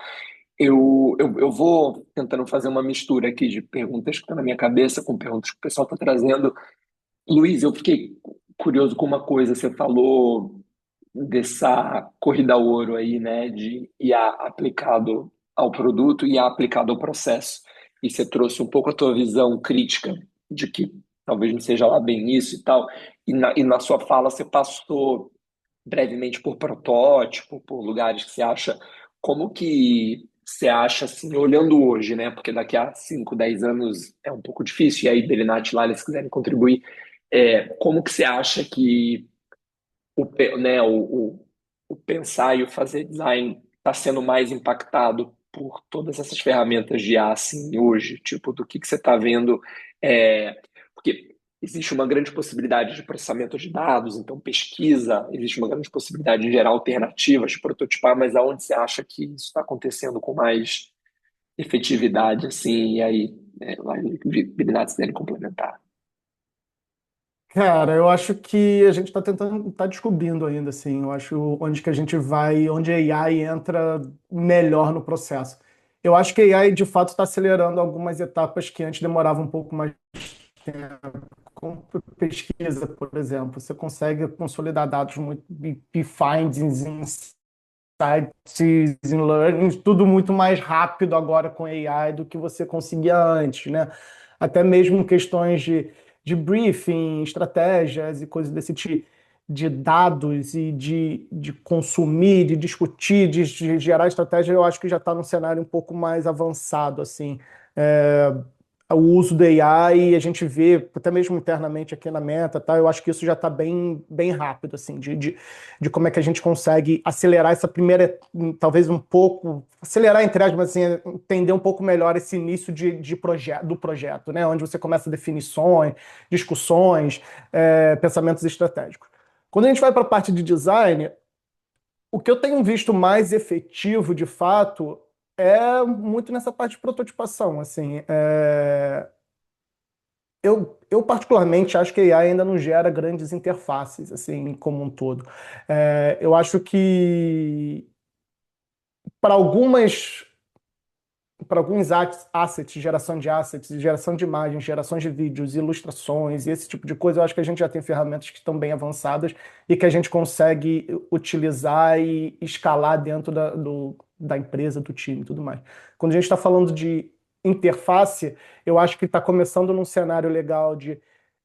Eu vou tentando fazer uma mistura aqui de perguntas que estão na minha cabeça com perguntas que o pessoal está trazendo. Luiz, eu fiquei curioso com uma coisa. Você falou dessa corrida ao ouro aí, né, de IA aplicado ao produto e IA aplicado ao processo. E você trouxe um pouco a tua visão crítica de que talvez não seja lá bem isso e tal. E na sua fala você passou brevemente por protótipo, por lugares que você acha. Como que você acha, assim, olhando hoje, né? Porque daqui a 5, 10 anos é um pouco difícil, e aí, Belinati, Laila, se quiserem contribuir, como que você acha que né, o pensar e o fazer design está sendo mais impactado por todas essas ferramentas de IA, assim, hoje? Tipo, do que você está vendo? Porque existe uma grande possibilidade de processamento de dados, então pesquisa, existe uma grande possibilidade de gerar alternativas, de prototipar, mas aonde você acha que isso está acontecendo com mais efetividade, assim, e aí, lá em habilidades dele complementar. Cara, eu acho que a gente está tentando, está descobrindo ainda, assim. Eu acho onde que a gente vai, onde a AI entra melhor no processo. Eu acho que a AI, de fato, está acelerando algumas etapas que antes demoravam um pouco mais tempo. Com pesquisa, por exemplo, você consegue consolidar dados muito, e findings, insights, em learning, tudo muito mais rápido agora com AI do que você conseguia antes, né? Até mesmo questões de briefing, estratégias e coisas desse tipo, de dados e de consumir, de discutir, de gerar estratégia, eu acho que já está num cenário um pouco mais avançado, assim. É, o uso do AI, a gente vê, até mesmo internamente aqui na Meta, tá? Eu acho que isso já está bem, bem rápido, assim, de como é que a gente consegue acelerar essa primeira, talvez um pouco, acelerar entre aspas, mas assim, entender um pouco melhor esse início do projeto, né? Onde você começa definições, discussões, pensamentos estratégicos. Quando a gente vai para a parte de design, o que eu tenho visto mais efetivo, de fato, é muito nessa parte de prototipação, assim. Eu particularmente acho que a AI ainda não gera grandes interfaces, assim, como um todo. Eu acho que para algumas, para alguns assets, geração de imagens, geração de vídeos, ilustrações e esse tipo de coisa, eu acho que a gente já tem ferramentas que estão bem avançadas e que a gente consegue utilizar e escalar dentro da empresa, do time e tudo mais. Quando a gente está falando de interface, eu acho que está começando num cenário legal de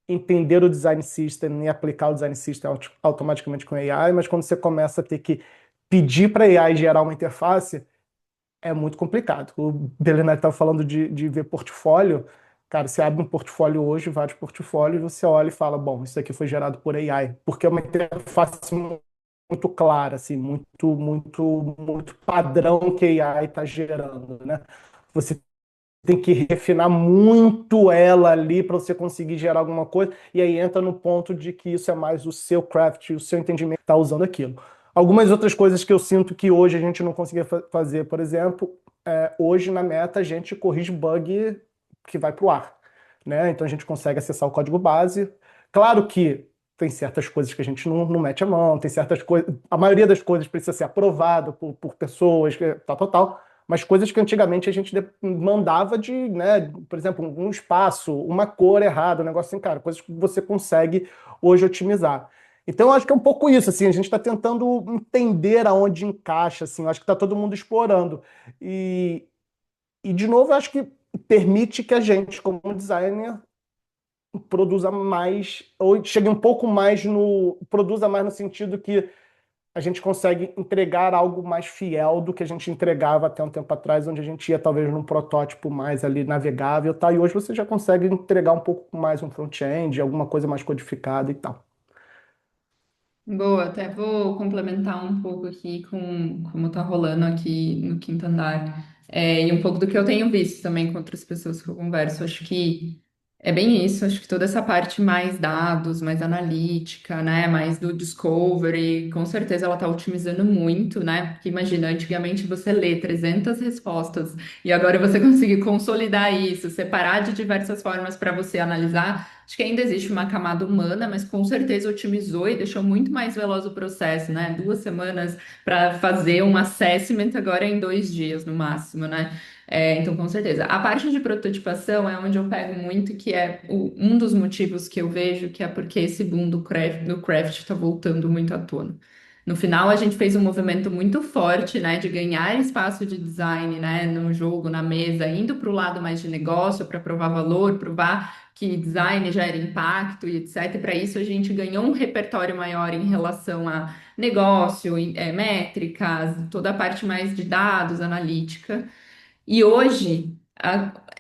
entender o design system e aplicar o design system automaticamente com AI, mas quando você começa a ter que pedir para a AI gerar uma interface, é muito complicado. O Belenari estava falando de ver portfólio. Cara, você abre um portfólio hoje, vários portfólios, você olha e fala, bom, isso aqui foi gerado por AI, porque é uma interface muito clara, assim, muito padrão que a AI está gerando, né? Você tem que refinar muito ela ali para você conseguir gerar alguma coisa, e aí entra no ponto de que isso é mais o seu craft, o seu entendimento que está usando aquilo. Algumas outras coisas que eu sinto que hoje a gente não conseguia fazer, por exemplo, hoje na Meta a gente corrige bug que vai para o ar, né? Então a gente consegue acessar o código base. Claro que tem certas coisas que a gente não mete a mão, tem certas coisas. A maioria das coisas precisa ser aprovado por pessoas, tal, tal, tal. Mas coisas que antigamente a gente mandava de, né, por exemplo, um espaço, uma cor errada, um negócio assim, cara, coisas que você consegue hoje otimizar. Então, eu acho que é um pouco isso, assim, a gente está tentando entender aonde encaixa, assim, eu acho que está todo mundo explorando. E, e, de novo, eu acho que permite que a gente, como designer, produza mais, ou chegue um pouco mais no, produza mais no sentido que a gente consegue entregar algo mais fiel do que a gente entregava até um tempo atrás, onde a gente ia talvez num protótipo mais ali navegável, tá? E hoje você já consegue entregar um pouco mais um front-end, alguma coisa mais codificada e tal. Boa, até vou complementar um pouco aqui com como tá rolando aqui no quinto andar. E um pouco do que eu tenho visto também com outras pessoas que eu converso. Acho que é bem isso, acho que toda essa parte mais dados, mais analítica, né? Mais do discovery, com certeza ela tá otimizando muito, né? Porque imagina, antigamente você lê 300 respostas e agora você conseguir consolidar isso, separar de diversas formas para você analisar. Acho que ainda existe uma camada humana, mas com certeza otimizou e deixou muito mais veloz o processo, né? 2 semanas para fazer um assessment, agora é em 2 dias no máximo, né? Então, com certeza. A parte de prototipação é onde eu pego muito, que é um dos motivos que eu vejo que é porque esse boom do craft está voltando muito à tona. No final, a gente fez um movimento muito forte, né, de ganhar espaço de design, né, no jogo, na mesa, indo para o lado mais de negócio, para provar valor, provar que design gera impacto e etc. E para isso, a gente ganhou um repertório maior em relação a negócio, métricas, toda a parte mais de dados, analítica. E hoje,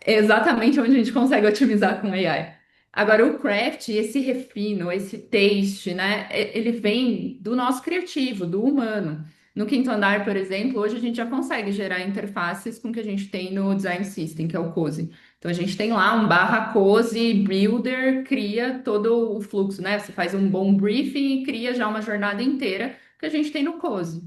é exatamente onde a gente consegue otimizar com AI. Agora, o craft, esse refino, esse taste, né? Ele vem do nosso criativo, do humano. No quinto andar, por exemplo, hoje a gente já consegue gerar interfaces com o que a gente tem no Design System, que é o Cozy. Então, a gente tem lá um barra Cozy Builder, cria todo o fluxo, né? Você faz um bom briefing e cria já uma jornada inteira que a gente tem no Cozy.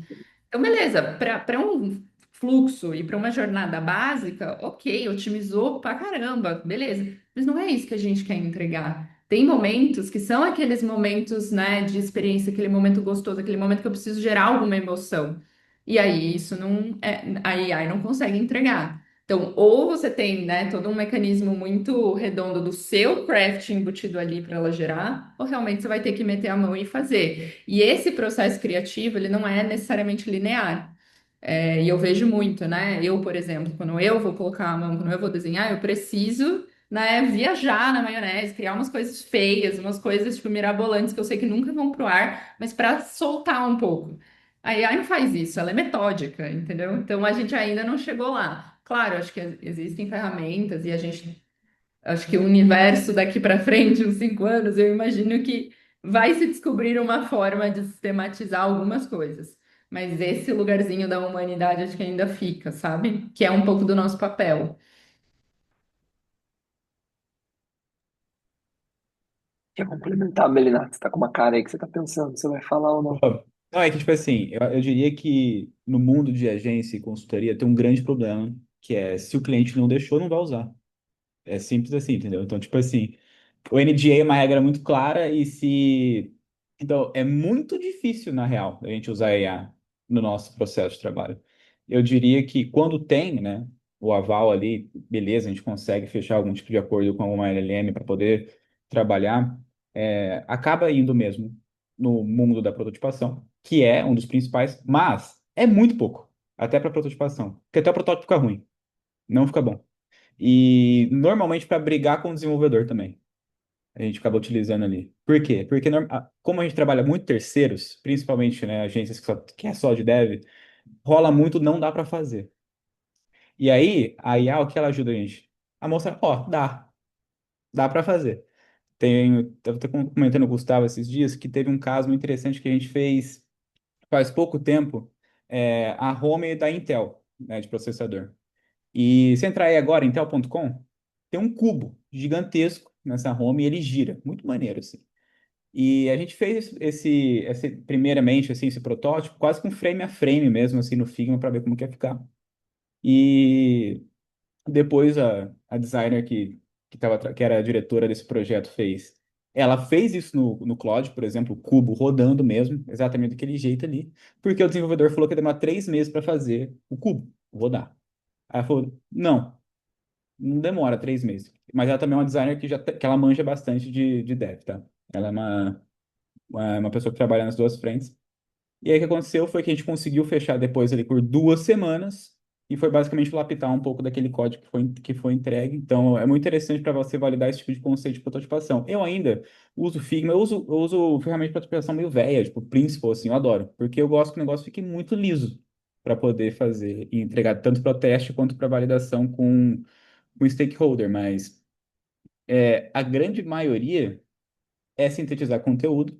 Então, beleza, para um fluxo e para uma jornada básica, ok, otimizou pra caramba, beleza. Mas não é isso que a gente quer entregar. Tem momentos que são aqueles momentos, né, de experiência, aquele momento gostoso, aquele momento que eu preciso gerar alguma emoção. E aí isso não é, a AI não consegue entregar. Então, ou você tem, né, todo um mecanismo muito redondo do seu craft embutido ali para ela gerar, ou realmente você vai ter que meter a mão e fazer. E esse processo criativo, ele não é necessariamente linear. E eu vejo muito, né? Eu, por exemplo, quando eu vou colocar a mão, quando eu vou desenhar, eu preciso, né, viajar na maionese, criar umas coisas feias, umas coisas, tipo, mirabolantes que eu sei que nunca vão pro ar, mas para soltar um pouco. A AI não faz isso, ela é metódica, entendeu? Então a gente ainda não chegou lá. Claro, acho que existem ferramentas e a gente acho que o universo daqui para frente, uns 5 anos, eu imagino que vai se descobrir uma forma de sistematizar algumas coisas. Mas esse lugarzinho da humanidade acho que ainda fica, sabe? Que é um pouco do nosso papel. Quer complementar, Melina? Você tá com uma cara aí que você tá pensando, você vai falar ou não? Pô, não, é que, tipo assim, eu diria que no mundo de agência e consultoria tem um grande problema, que é se o cliente não deixou, não vai usar. É simples assim, entendeu? Então, tipo assim, o NDA é uma regra muito clara e se... Então, é muito difícil, na real, a gente usar IA no nosso processo de trabalho. Eu diria que quando tem, né, o aval ali, beleza, a gente consegue fechar algum tipo de acordo com uma LLM para poder trabalhar, acaba indo mesmo no mundo da prototipação, que é um dos principais, mas é muito pouco, até para prototipação, porque até o protótipo fica ruim, não fica bom. E normalmente para brigar com o desenvolvedor também. A gente acaba utilizando ali. Por quê? Porque como a gente trabalha muito terceiros, principalmente, né, agências que é só de dev, rola muito, não dá para fazer. E aí, a IA, o que ela ajuda a gente? A mostrar, ó, dá para fazer. Eu até comentando com o Gustavo esses dias que teve um caso muito interessante que a gente fez faz pouco tempo, a home da Intel, né, de processador. E se entrar aí agora, intel.com, tem um cubo gigantesco nessa home e ele gira. Muito maneiro, assim. E a gente fez primeiramente, assim, esse protótipo, quase com frame a frame mesmo, assim, no Figma, para ver como que ia ficar. E depois a designer que era a diretora desse projeto fez Ela fez isso no Claude, por exemplo, o cubo rodando mesmo, exatamente daquele jeito ali, porque o desenvolvedor falou que ia demorar 3 meses para fazer o cubo rodar. Aí ela falou, não demora 3 meses. Mas ela também é uma designer que ela manja bastante de dev, tá? Ela é uma pessoa que trabalha nas duas frentes. E aí o que aconteceu foi que a gente conseguiu fechar depois ali por 2 semanas e foi basicamente lapidar um pouco daquele código que foi entregue. Então é muito interessante para você validar esse tipo de conceito de prototipação. Eu ainda uso Figma, eu uso ferramenta de prototipação meio velha, tipo Principal, assim, eu adoro, porque eu gosto que o negócio fique muito liso para poder fazer e entregar tanto para o teste quanto para validação com stakeholder, mas a grande maioria é sintetizar conteúdo,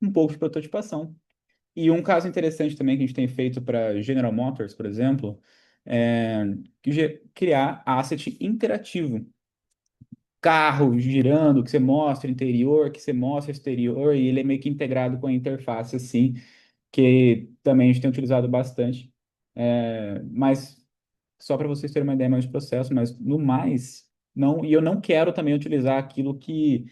um pouco de prototipação. E um caso interessante também que a gente tem feito para General Motors, por exemplo, é criar asset interativo. Carro girando, que você mostra interior, que você mostra exterior, e ele é meio que integrado com a interface, assim, que também a gente tem utilizado bastante. Mas só para vocês terem uma ideia mais do processo, mas no mais, não, e eu não quero também utilizar aquilo que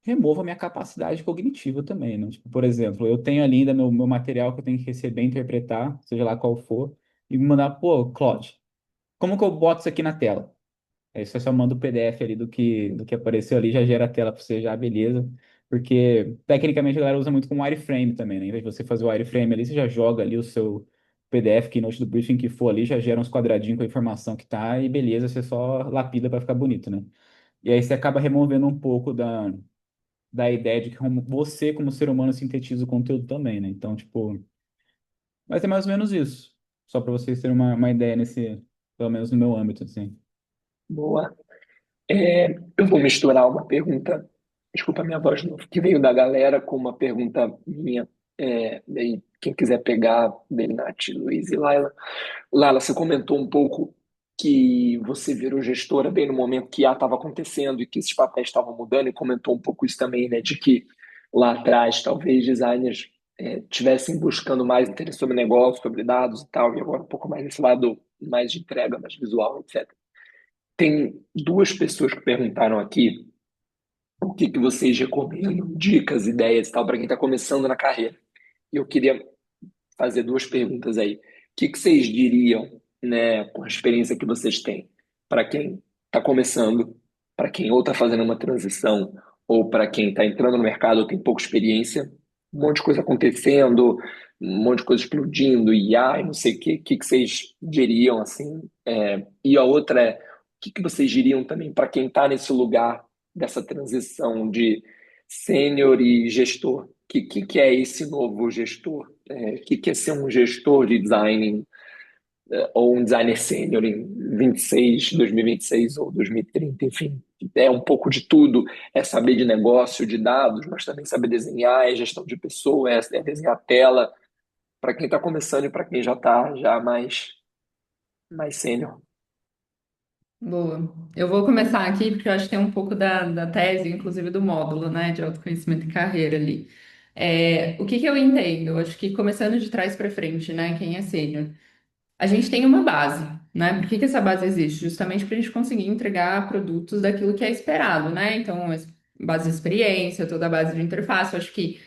remova a minha capacidade cognitiva também, né? Tipo, por exemplo, eu tenho ali ainda meu material que eu tenho que receber e interpretar, seja lá qual for, e me mandar, pô, Claude, como que eu boto isso aqui na tela? Aí você só manda o PDF ali do que apareceu ali, já gera a tela para você, já, beleza. Porque, tecnicamente, a galera usa muito com wireframe também, né? Em vez de você fazer o wireframe ali, você já joga ali o seu PDF, Keynote do briefing que for ali, já gera uns quadradinhos com a informação que tá, e beleza, você só lapida para ficar bonito, né? E aí você acaba removendo um pouco da ideia de que você, como ser humano, sintetiza o conteúdo também, né? Então, tipo, mas é mais ou menos isso. Só para vocês terem uma ideia pelo menos no meu âmbito, assim. Boa. Eu vou misturar uma pergunta, desculpa a minha voz de novo, que veio da galera com uma pergunta minha. Daí, quem quiser pegar, Bernat, Luiz e Laila. Laila, você comentou um pouco que você virou gestora bem no momento que a estava acontecendo e que esses papéis estavam mudando, e comentou um pouco isso também, né, de que lá atrás talvez designers tivessem buscando mais interesse sobre negócio, sobre dados e tal, e agora um pouco mais esse lado mais de entrega, mais visual, etc. Tem duas pessoas que perguntaram aqui o que que vocês recomendam, dicas, ideias e tal, para quem está começando na carreira. E eu queria fazer duas perguntas aí. O que que vocês diriam, né, com a experiência que vocês têm, para quem está começando, para quem ou está fazendo uma transição, ou para quem está entrando no mercado ou tem pouca experiência, um monte de coisa acontecendo, um monte de coisa explodindo, IA e não sei o que que vocês diriam assim? E a outra é, o que que vocês diriam também para quem está nesse lugar dessa transição de sênior e gestor? Que é esse novo gestor? Que é ser um gestor de design ou um designer sênior em 2026 ou 2030, enfim. É um pouco de tudo. É saber de negócio, de dados, mas também saber desenhar, é gestão de pessoas, é desenhar tela, para quem está começando e para quem já está já mais sênior. Boa. Eu vou começar aqui porque eu acho que tem um pouco da tese, inclusive do módulo, né, de autoconhecimento e carreira ali. O que que eu entendo? Eu acho que começando de trás para frente, né, quem é sênior, a gente tem uma base, né? Por que que essa base existe? Justamente para a gente conseguir entregar produtos daquilo que é esperado, né? Então, base de experiência, toda a base de interface, eu acho que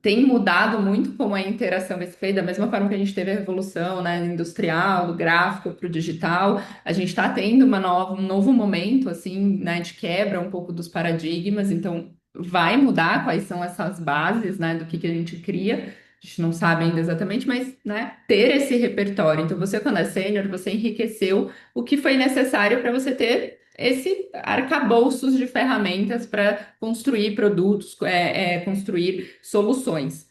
tem mudado muito como a interação vai ser feita, da mesma forma que a gente teve a revolução, né, industrial, do gráfico para o digital, a gente está tendo um novo momento, assim, né, de quebra um pouco dos paradigmas, então vai mudar quais são essas bases, né, do que a gente cria, a gente não sabe ainda exatamente, mas, né, ter esse repertório. Então, você, quando é sênior, você enriqueceu o que foi necessário para você ter esse arcabouços de ferramentas para construir produtos, construir soluções.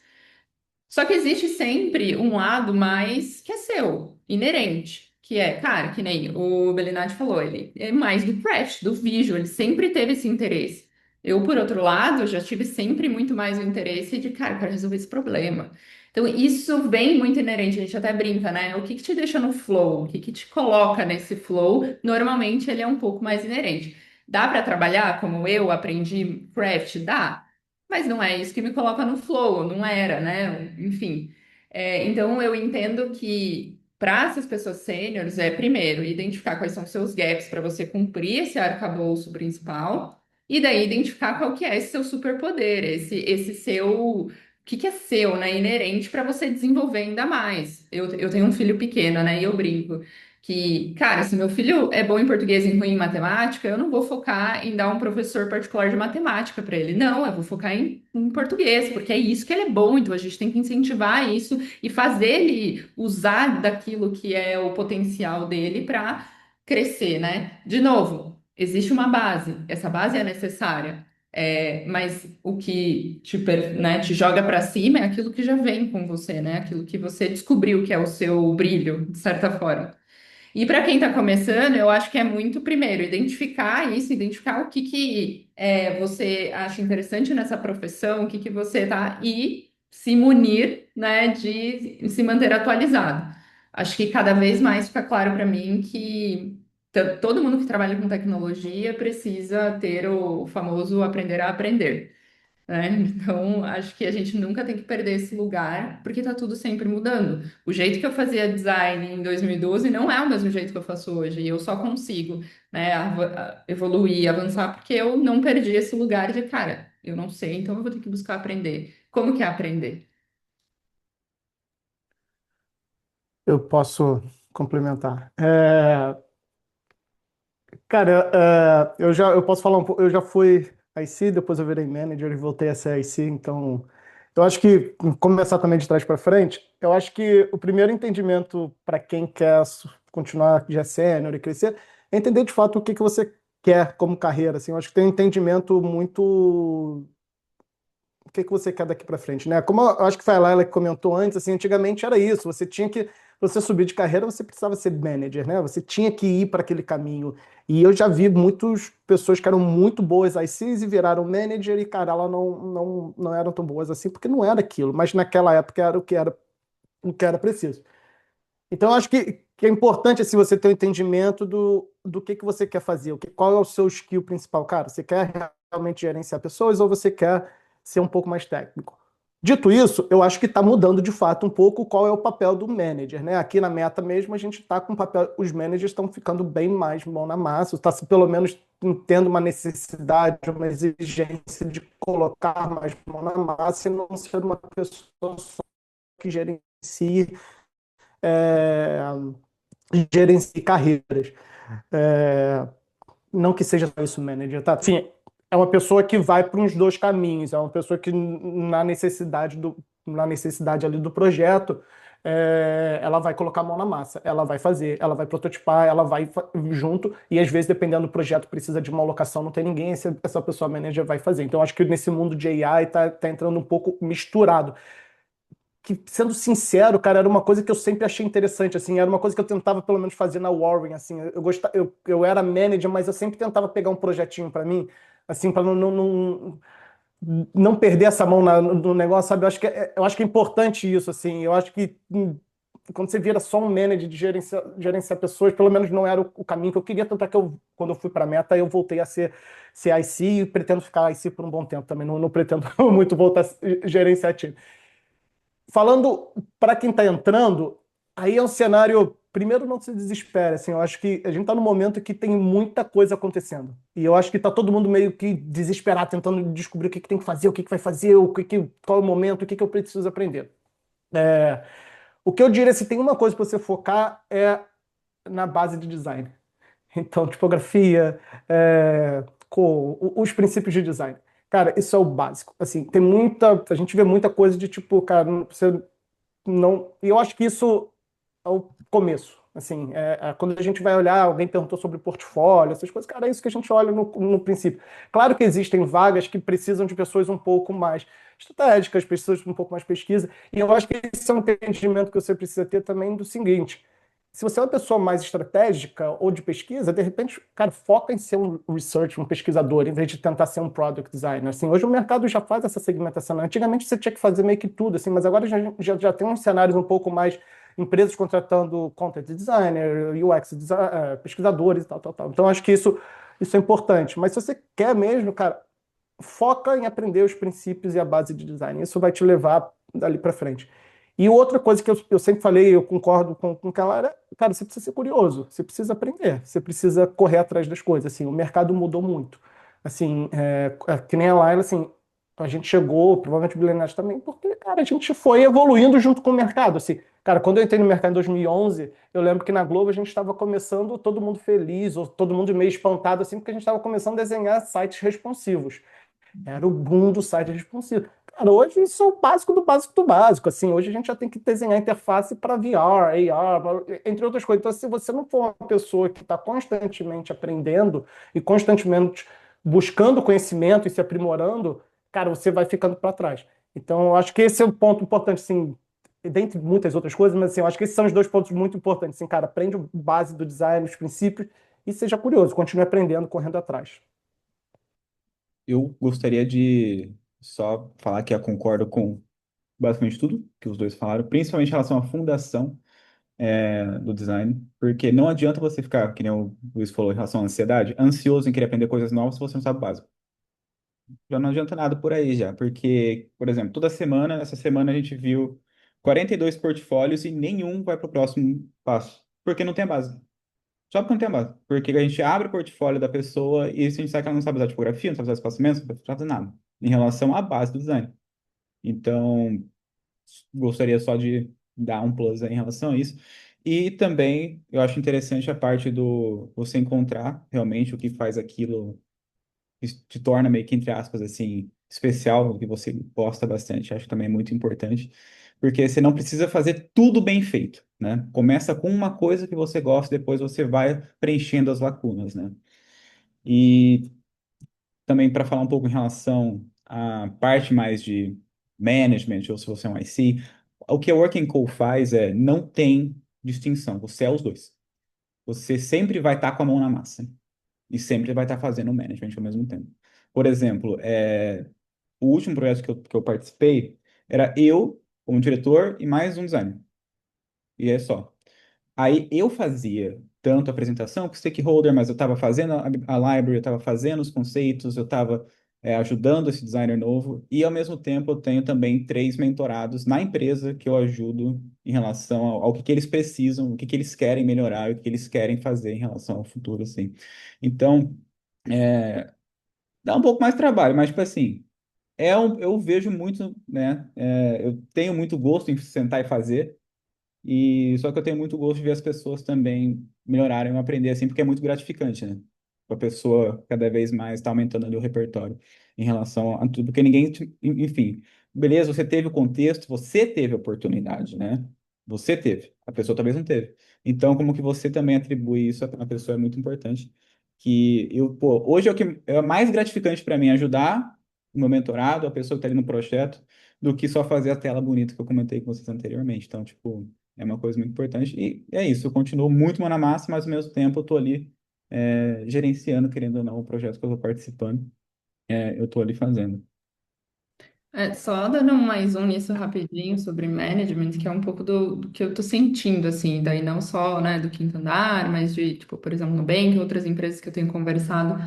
Só que existe sempre um lado mais que é seu, inerente, que é, cara, que nem o Belinati falou, ele é mais do craft, do visual, ele sempre teve esse interesse. Eu, por outro lado, já tive sempre muito mais o interesse de, cara, para resolver esse problema. Então, isso vem muito inerente, a gente até brinca, né? O que que te deixa no flow? O que que te coloca nesse flow? Normalmente, ele é um pouco mais inerente. Dá para trabalhar como eu aprendi craft? Dá. Mas não é isso que me coloca no flow, não era, né? Enfim. Então eu entendo que para essas pessoas sêniores primeiro identificar quais são os seus gaps para você cumprir esse arcabouço principal e daí identificar qual que é esse seu superpoder, esse seu, o que que é seu, né, inerente para você desenvolver ainda mais. Eu tenho um filho pequeno, né, e eu brinco que, cara, se meu filho é bom em português e ruim em matemática, eu não vou focar em dar um professor particular de matemática para ele. Não, eu vou focar em português, porque é isso que ele é bom, então a gente tem que incentivar isso e fazer ele usar daquilo que é o potencial dele para crescer, né? De novo, existe uma base, essa base é necessária. Mas o que né, te joga para cima é aquilo que já vem com você, né? Aquilo que você descobriu que é o seu brilho, de certa forma. E para quem está começando, eu acho que é muito, primeiro, identificar isso, identificar o que, você acha interessante nessa profissão, o que, que você tá, e se munir, né, de se manter atualizado. Acho que cada vez mais fica claro para mim que todo mundo que trabalha com tecnologia precisa ter o famoso aprender a aprender, né? Então, acho que a gente nunca tem que perder esse lugar, porque tá tudo sempre mudando. O jeito que eu fazia design em 2012 não é o mesmo jeito que eu faço hoje, e eu só consigo, né, evoluir, avançar, porque eu não perdi esse lugar de, cara, eu não sei, então eu vou ter que buscar aprender. Como que é aprender? Eu posso complementar. Cara, eu posso falar um pouco. Eu já fui IC, depois eu virei manager e voltei a ser IC. Então, eu acho que começar também de trás para frente. Eu acho que o primeiro entendimento para quem quer continuar já sênior e crescer é entender de fato o que que você quer como carreira. Assim, eu acho que tem um entendimento muito o que que você quer daqui para frente, né? Como eu acho que foi a Laila que comentou antes, assim, antigamente era isso, você tinha que, você subir de carreira, você precisava ser manager, né? Você tinha que ir para aquele caminho. E eu já vi muitas pessoas que eram muito boas ICs e viraram manager e, cara, elas não eram tão boas assim, porque não era aquilo, mas naquela época era o que era preciso. Então, eu acho que é importante assim, você ter um entendimento do que você quer fazer, qual é o seu skill principal. Cara, você quer realmente gerenciar pessoas ou você quer ser um pouco mais técnico? Dito isso, eu acho que está mudando de fato um pouco qual é o papel do manager, né? Aqui na Meta mesmo, a gente está com o papel, os managers estão ficando bem mais mão na massa, está pelo menos tendo uma necessidade, uma exigência de colocar mais mão na massa e não ser uma pessoa só que gerencie é, gerencie carreiras. É, não que seja só isso manager, tá? Sim, é uma pessoa que vai para uns dois caminhos, é uma pessoa que na necessidade ali do projeto, ela vai colocar a mão na massa, ela vai fazer, ela vai prototipar, ela vai junto, e às vezes, dependendo do projeto, precisa de uma alocação, não tem ninguém, essa pessoa manager vai fazer. Então, acho que nesse mundo de AI tá entrando um pouco misturado que, sendo sincero, cara, era uma coisa que eu sempre achei interessante, assim, era uma coisa que eu tentava pelo menos fazer na Warren, assim, eu era manager, mas eu sempre tentava pegar um projetinho para mim, assim, para não perder essa mão no negócio, sabe? Eu acho que é importante isso, assim, eu acho que quando você vira só um manager de gerenciar pessoas, pelo menos não era o caminho que eu queria, tanto é que quando eu fui para a Meta, eu voltei a ser IC e pretendo ficar IC por um bom tempo também, não pretendo muito voltar a gerenciar time. Falando para quem está entrando, aí é um cenário. Primeiro, não se desespere. Assim, eu acho que a gente está num momento que tem muita coisa acontecendo. E eu acho que está todo mundo meio que desesperado, tentando descobrir o que tem que fazer, o que vai fazer, qual é o momento, o que eu preciso aprender. É, o que eu diria, se tem uma coisa para você focar, é na base de design. Então, tipografia, os princípios de design. Cara, isso é o básico. Assim, a gente vê muita coisa de tipo, cara, você não. E eu acho que isso é o começo. Assim, quando a gente vai olhar, alguém perguntou sobre portfólio, essas coisas, cara, é isso que a gente olha no princípio. Claro que existem vagas que precisam de pessoas um pouco mais estratégicas, pessoas com um pouco mais pesquisa, e eu acho que esse é um entendimento que você precisa ter também do seguinte: se você é uma pessoa mais estratégica ou de pesquisa, de repente, cara, foca em ser um research, um pesquisador, em vez de tentar ser um product designer. Assim, hoje o mercado já faz essa segmentação. Antigamente você tinha que fazer meio que tudo, assim, mas agora já tem uns cenários um pouco mais empresas contratando content designer, pesquisadores e tal, tal, tal. Então acho que isso é importante. Mas se você quer mesmo, cara, foca em aprender os princípios e a base de design. Isso vai te levar dali para frente. E outra coisa que eu sempre falei, eu concordo com o que ela era, cara, você precisa ser curioso, você precisa aprender, você precisa correr atrás das coisas. Assim, o mercado mudou muito. Assim, que nem a Laila, assim, a gente chegou, provavelmente o Bilenage também, porque, cara, a gente foi evoluindo junto com o mercado, assim. Cara, quando eu entrei no mercado em 2011, eu lembro que na Globo a gente estava começando todo mundo feliz, ou todo mundo meio espantado, assim, porque a gente estava começando a desenhar sites responsivos. Era o boom do site responsivo. Cara, hoje isso é o básico do básico do básico. Assim, hoje a gente já tem que desenhar interface para VR, AR, entre outras coisas. Então, se você não for uma pessoa que está constantemente aprendendo e constantemente buscando conhecimento e se aprimorando, cara, você vai ficando para trás. Então, eu acho que esse é o ponto importante, assim, dentre muitas outras coisas, mas assim, eu acho que esses são os dois pontos muito importantes. Assim, cara, aprende o base do design, os princípios, e seja curioso, continue aprendendo, correndo atrás. Eu gostaria de só falar que eu concordo com basicamente tudo que os dois falaram, principalmente em relação à fundação do design, porque não adianta você ficar, que nem o Luiz falou, em relação à ansiedade, ansioso em querer aprender coisas novas se você não sabe o básico. Já não adianta nada por aí já, porque, por exemplo, toda semana, essa semana a gente viu 42 portfólios e nenhum vai para o próximo passo, porque não tem a base. Só porque não tem a base. Porque a gente abre o portfólio da pessoa e se a gente sabe que ela não sabe usar tipografia, não sabe usar espaçamento, não sabe fazer nada em relação à base do design. Então, gostaria só de dar um plus aí em relação a isso. E também eu acho interessante a parte do você encontrar realmente o que faz aquilo que te torna meio que, entre aspas, assim, especial, o que você gosta bastante. Acho que também é muito importante, porque você não precisa fazer tudo bem feito, né? Começa com uma coisa que você gosta, depois você vai preenchendo as lacunas, né? E também para falar um pouco em relação à parte mais de management, ou se você é um IC, o que a Working Co faz é não tem distinção, você é os dois. Você sempre vai estar com a mão na massa e sempre vai estar fazendo o management ao mesmo tempo. Por exemplo, o último projeto que eu participei era eu, como diretor, e mais um designer. E é só. Aí eu fazia tanto a apresentação com o stakeholder, mas eu estava fazendo a library, eu estava fazendo os conceitos, eu estava ajudando esse designer novo, e ao mesmo tempo eu tenho também três mentorados na empresa que eu ajudo em relação ao que eles precisam, o que eles querem melhorar, o que eles querem fazer em relação ao futuro, assim. Então, dá um pouco mais de trabalho, mas, tipo assim, eu vejo muito, né? Eu tenho muito gosto em sentar e fazer. E só que eu tenho muito gosto de ver as pessoas também melhorarem, aprender assim, porque é muito gratificante, né? A pessoa cada vez mais está aumentando ali o repertório em relação a tudo, porque ninguém, enfim, beleza, você teve o contexto, você teve a oportunidade, né? Você teve, a pessoa talvez não teve. Então, como que você também atribui isso à pessoa é muito importante. Que eu, pô, hoje é o que é mais gratificante para mim ajudar o meu mentorado, a pessoa que está ali no projeto, do que só fazer a tela bonita que eu comentei com vocês anteriormente. Então, tipo, é uma coisa muito importante. E é isso, eu continuo muito mão na massa, mas ao mesmo tempo eu estou ali gerenciando, querendo ou não, o projeto que eu estou participando. Eu estou ali fazendo. Só dando mais um nisso rapidinho sobre management, que é um pouco do que eu tô sentindo, assim, daí não só, né, do quinto andar, mas de, tipo, por exemplo, Nubank e outras empresas que eu tenho conversado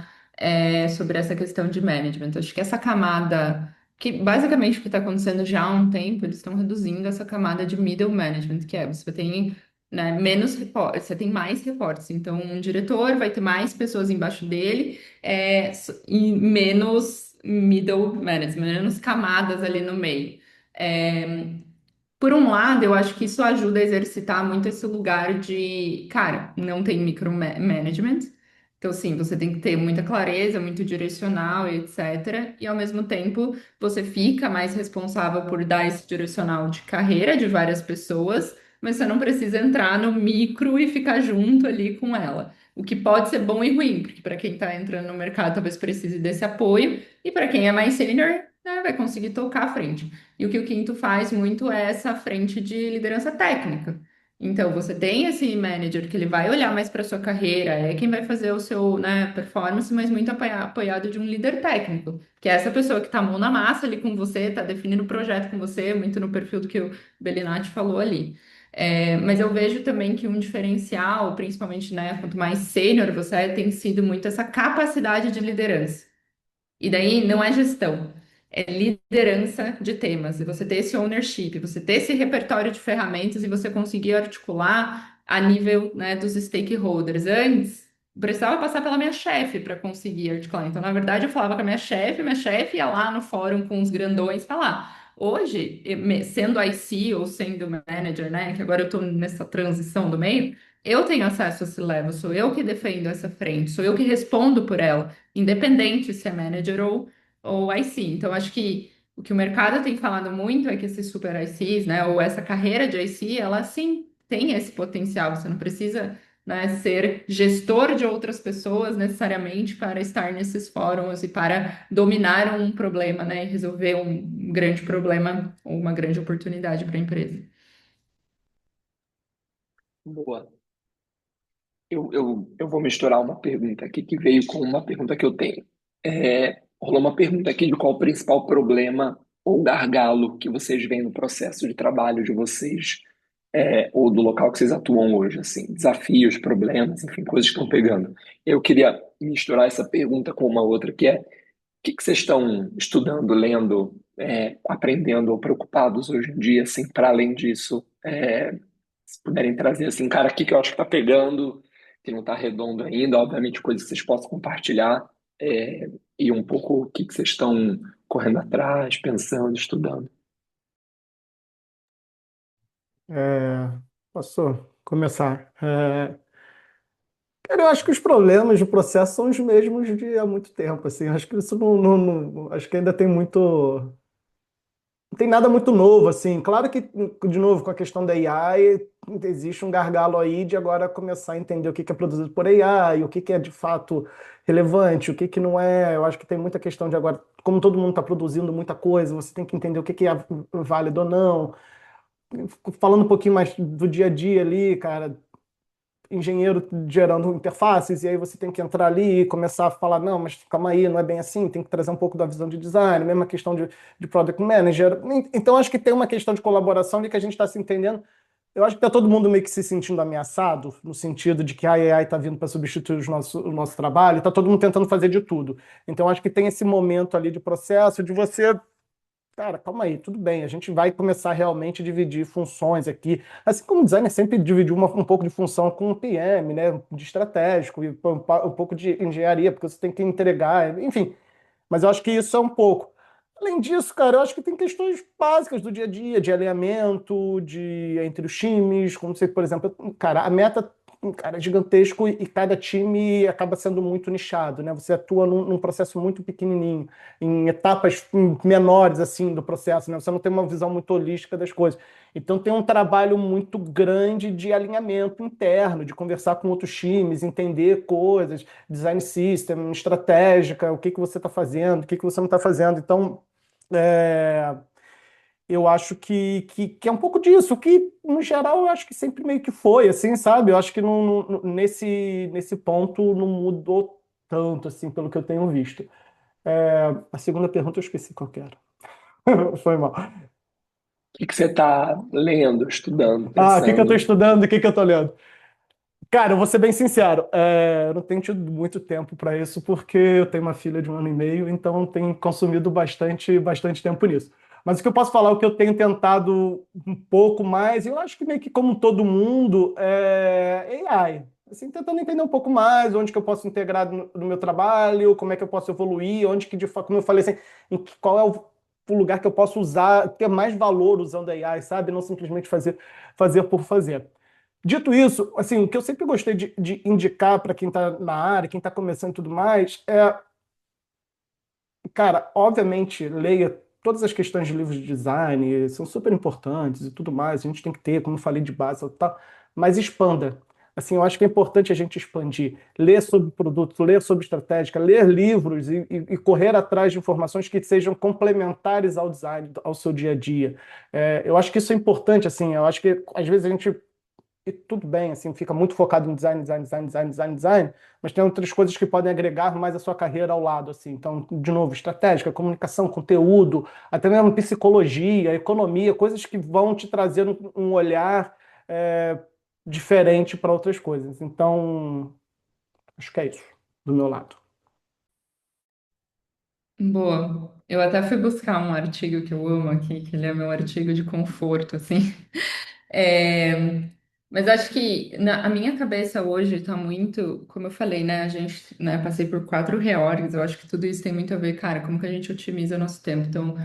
sobre essa questão de management. Acho que essa camada, que basicamente o que está acontecendo já há um tempo, eles estão reduzindo essa camada de middle management, que é você tem, né, menos reportes, você tem mais reportes. Então, um diretor vai ter mais pessoas embaixo dele, e menos middle management, menos camadas ali no meio. É, por um lado, eu acho que isso ajuda a exercitar muito esse lugar de, cara, não tem micromanagement. Então, sim, você tem que ter muita clareza, muito direcional e etc. E, ao mesmo tempo, você fica mais responsável por dar esse direcional de carreira de várias pessoas, mas você não precisa entrar no micro e ficar junto ali com ela. O que pode ser bom e ruim, porque para quem está entrando no mercado, talvez precise desse apoio, e para quem é mais sênior, né, vai conseguir tocar à frente. E o que o Quinto faz muito é essa frente de liderança técnica. Então, você tem esse manager que ele vai olhar mais para sua carreira, é quem vai fazer o seu, né, performance, mas muito apoiado de um líder técnico, que é essa pessoa que está a mão na massa ali com você, está definindo o projeto com você, muito no perfil do que o Belinati falou ali. Mas eu vejo também que um diferencial, principalmente, né, quanto mais sênior você é, tem sido muito essa capacidade de liderança. E daí não é gestão, é liderança de temas. E você ter esse ownership, você ter esse repertório de ferramentas e você conseguir articular a nível, né, dos stakeholders. Antes, precisava passar pela minha chefe para conseguir articular. Então, na verdade, eu falava com a minha chefe ia lá no fórum com os grandões falar. Hoje, sendo IC ou sendo manager, né, que agora eu estou nessa transição do meio, eu tenho acesso a esse level, sou eu que defendo essa frente, sou eu que respondo por ela, independente se é manager ou IC. Então, acho que o que o mercado tem falado muito é que esses super ICs, né, ou essa carreira de IC, ela sim tem esse potencial, você não precisa, né, ser gestor de outras pessoas necessariamente para estar nesses fóruns e para dominar um problema, né, e resolver um grande problema ou uma grande oportunidade para a empresa. Boa. Eu vou misturar uma pergunta aqui que veio com uma pergunta que eu tenho. Rolou uma pergunta aqui de qual o principal problema ou gargalo que vocês veem no processo de trabalho de vocês, ou do local que vocês atuam hoje, assim, desafios, problemas, enfim, coisas que estão pegando. Eu queria misturar essa pergunta com uma outra que é: o que que vocês estão estudando, lendo, aprendendo ou preocupados hoje em dia, assim, para além disso, se puderem trazer assim, cara, o que que eu acho que está pegando, que não está redondo ainda, obviamente coisas que vocês possam compartilhar, e um pouco o que que vocês estão correndo atrás, pensando, estudando. É, posso começar? Cara, eu acho que os problemas do processo são os mesmos de há muito tempo, assim. Acho que isso acho que ainda tem muito, não tem nada muito novo, assim. Claro que, de novo, com a questão da AI, existe um gargalo aí de agora começar a entender o que que é produzido por AI, o que que é de fato relevante, o que que não é. Eu acho que tem muita questão de agora, como todo mundo está produzindo muita coisa, você tem que entender o que que é válido ou não. Falando um pouquinho mais do dia a dia ali, cara, engenheiro gerando interfaces, e aí você tem que entrar ali e começar a falar, não, mas calma aí, não é bem assim, tem que trazer um pouco da visão de design, mesma questão de product manager. Então, acho que tem uma questão de colaboração de que a gente está se entendendo. Eu acho que está todo mundo meio que se sentindo ameaçado, no sentido de que a AI está vindo para substituir o nosso trabalho, está todo mundo tentando fazer de tudo. Então, acho que tem esse momento ali de processo de você. Cara, calma aí, tudo bem. A gente vai começar realmente a dividir funções aqui. Assim como o designer sempre dividiu um pouco de função com o PM, né? De estratégico e um pouco de engenharia, porque você tem que entregar, enfim. Mas eu acho que isso é um pouco. Além disso, cara, eu acho que tem questões básicas do dia a dia, de alinhamento, de entre os times, como você, por exemplo, cara, a meta, cara, é gigantesco e cada time acaba sendo muito nichado, né? Você atua num processo muito pequenininho, em etapas menores, assim, do processo, né? Você não tem uma visão muito holística das coisas. Então tem um trabalho muito grande de alinhamento interno, de conversar com outros times, entender coisas, design system, estratégica, o que que você está fazendo, o que que você não está fazendo. Então, é, eu acho que é um pouco disso, que, no geral, eu acho que sempre meio que foi, assim, sabe? Eu acho que nesse ponto não mudou tanto, assim, pelo que eu tenho visto. A segunda pergunta eu esqueci qual que era. Foi mal. O que que você está lendo, estudando, Ah, o que que eu estou pensando? estudando, o que que eu estou lendo? Cara, eu vou ser bem sincero, eu não tenho tido muito tempo para isso porque eu tenho uma filha de 1 ano e meio, então tenho consumido bastante tempo nisso. Mas o que eu posso falar, o que eu tenho tentado um pouco mais, eu acho que meio que como todo mundo, é AI. Assim, tentando entender um pouco mais onde que eu posso integrar no meu trabalho, como é que eu posso evoluir, onde que de fato, como eu falei assim, qual é o lugar que eu posso usar, ter mais valor usando a AI, sabe? Não simplesmente fazer por fazer. Dito isso, assim, o que eu sempre gostei de indicar para quem está na área, quem está começando e tudo mais, cara, obviamente, leia todas as questões de livros de design, são super importantes e tudo mais, a gente tem que ter, como eu falei, de base e tal, mas expanda. Assim, eu acho que é importante a gente expandir, ler sobre produto, ler sobre estratégia, ler livros e correr atrás de informações que sejam complementares ao design, ao seu dia a dia. Eu acho que isso é importante, assim, eu acho que às vezes a gente e tudo bem, assim, fica muito focado em design, mas tem outras coisas que podem agregar mais a sua carreira ao lado, assim. Então, de novo, estratégica, comunicação, conteúdo, até mesmo psicologia, economia, coisas que vão te trazer um olhar é, diferente para outras coisas. Então, acho que é isso, do meu lado. Boa. Eu até fui buscar um artigo que eu amo aqui, que ele é meu artigo de conforto, assim. É, Mas acho que a minha cabeça hoje está muito, como eu falei, né? A gente, né, passei por 4 reorgs, eu acho que tudo isso tem muito a ver, cara, como que a gente otimiza nosso tempo. Então,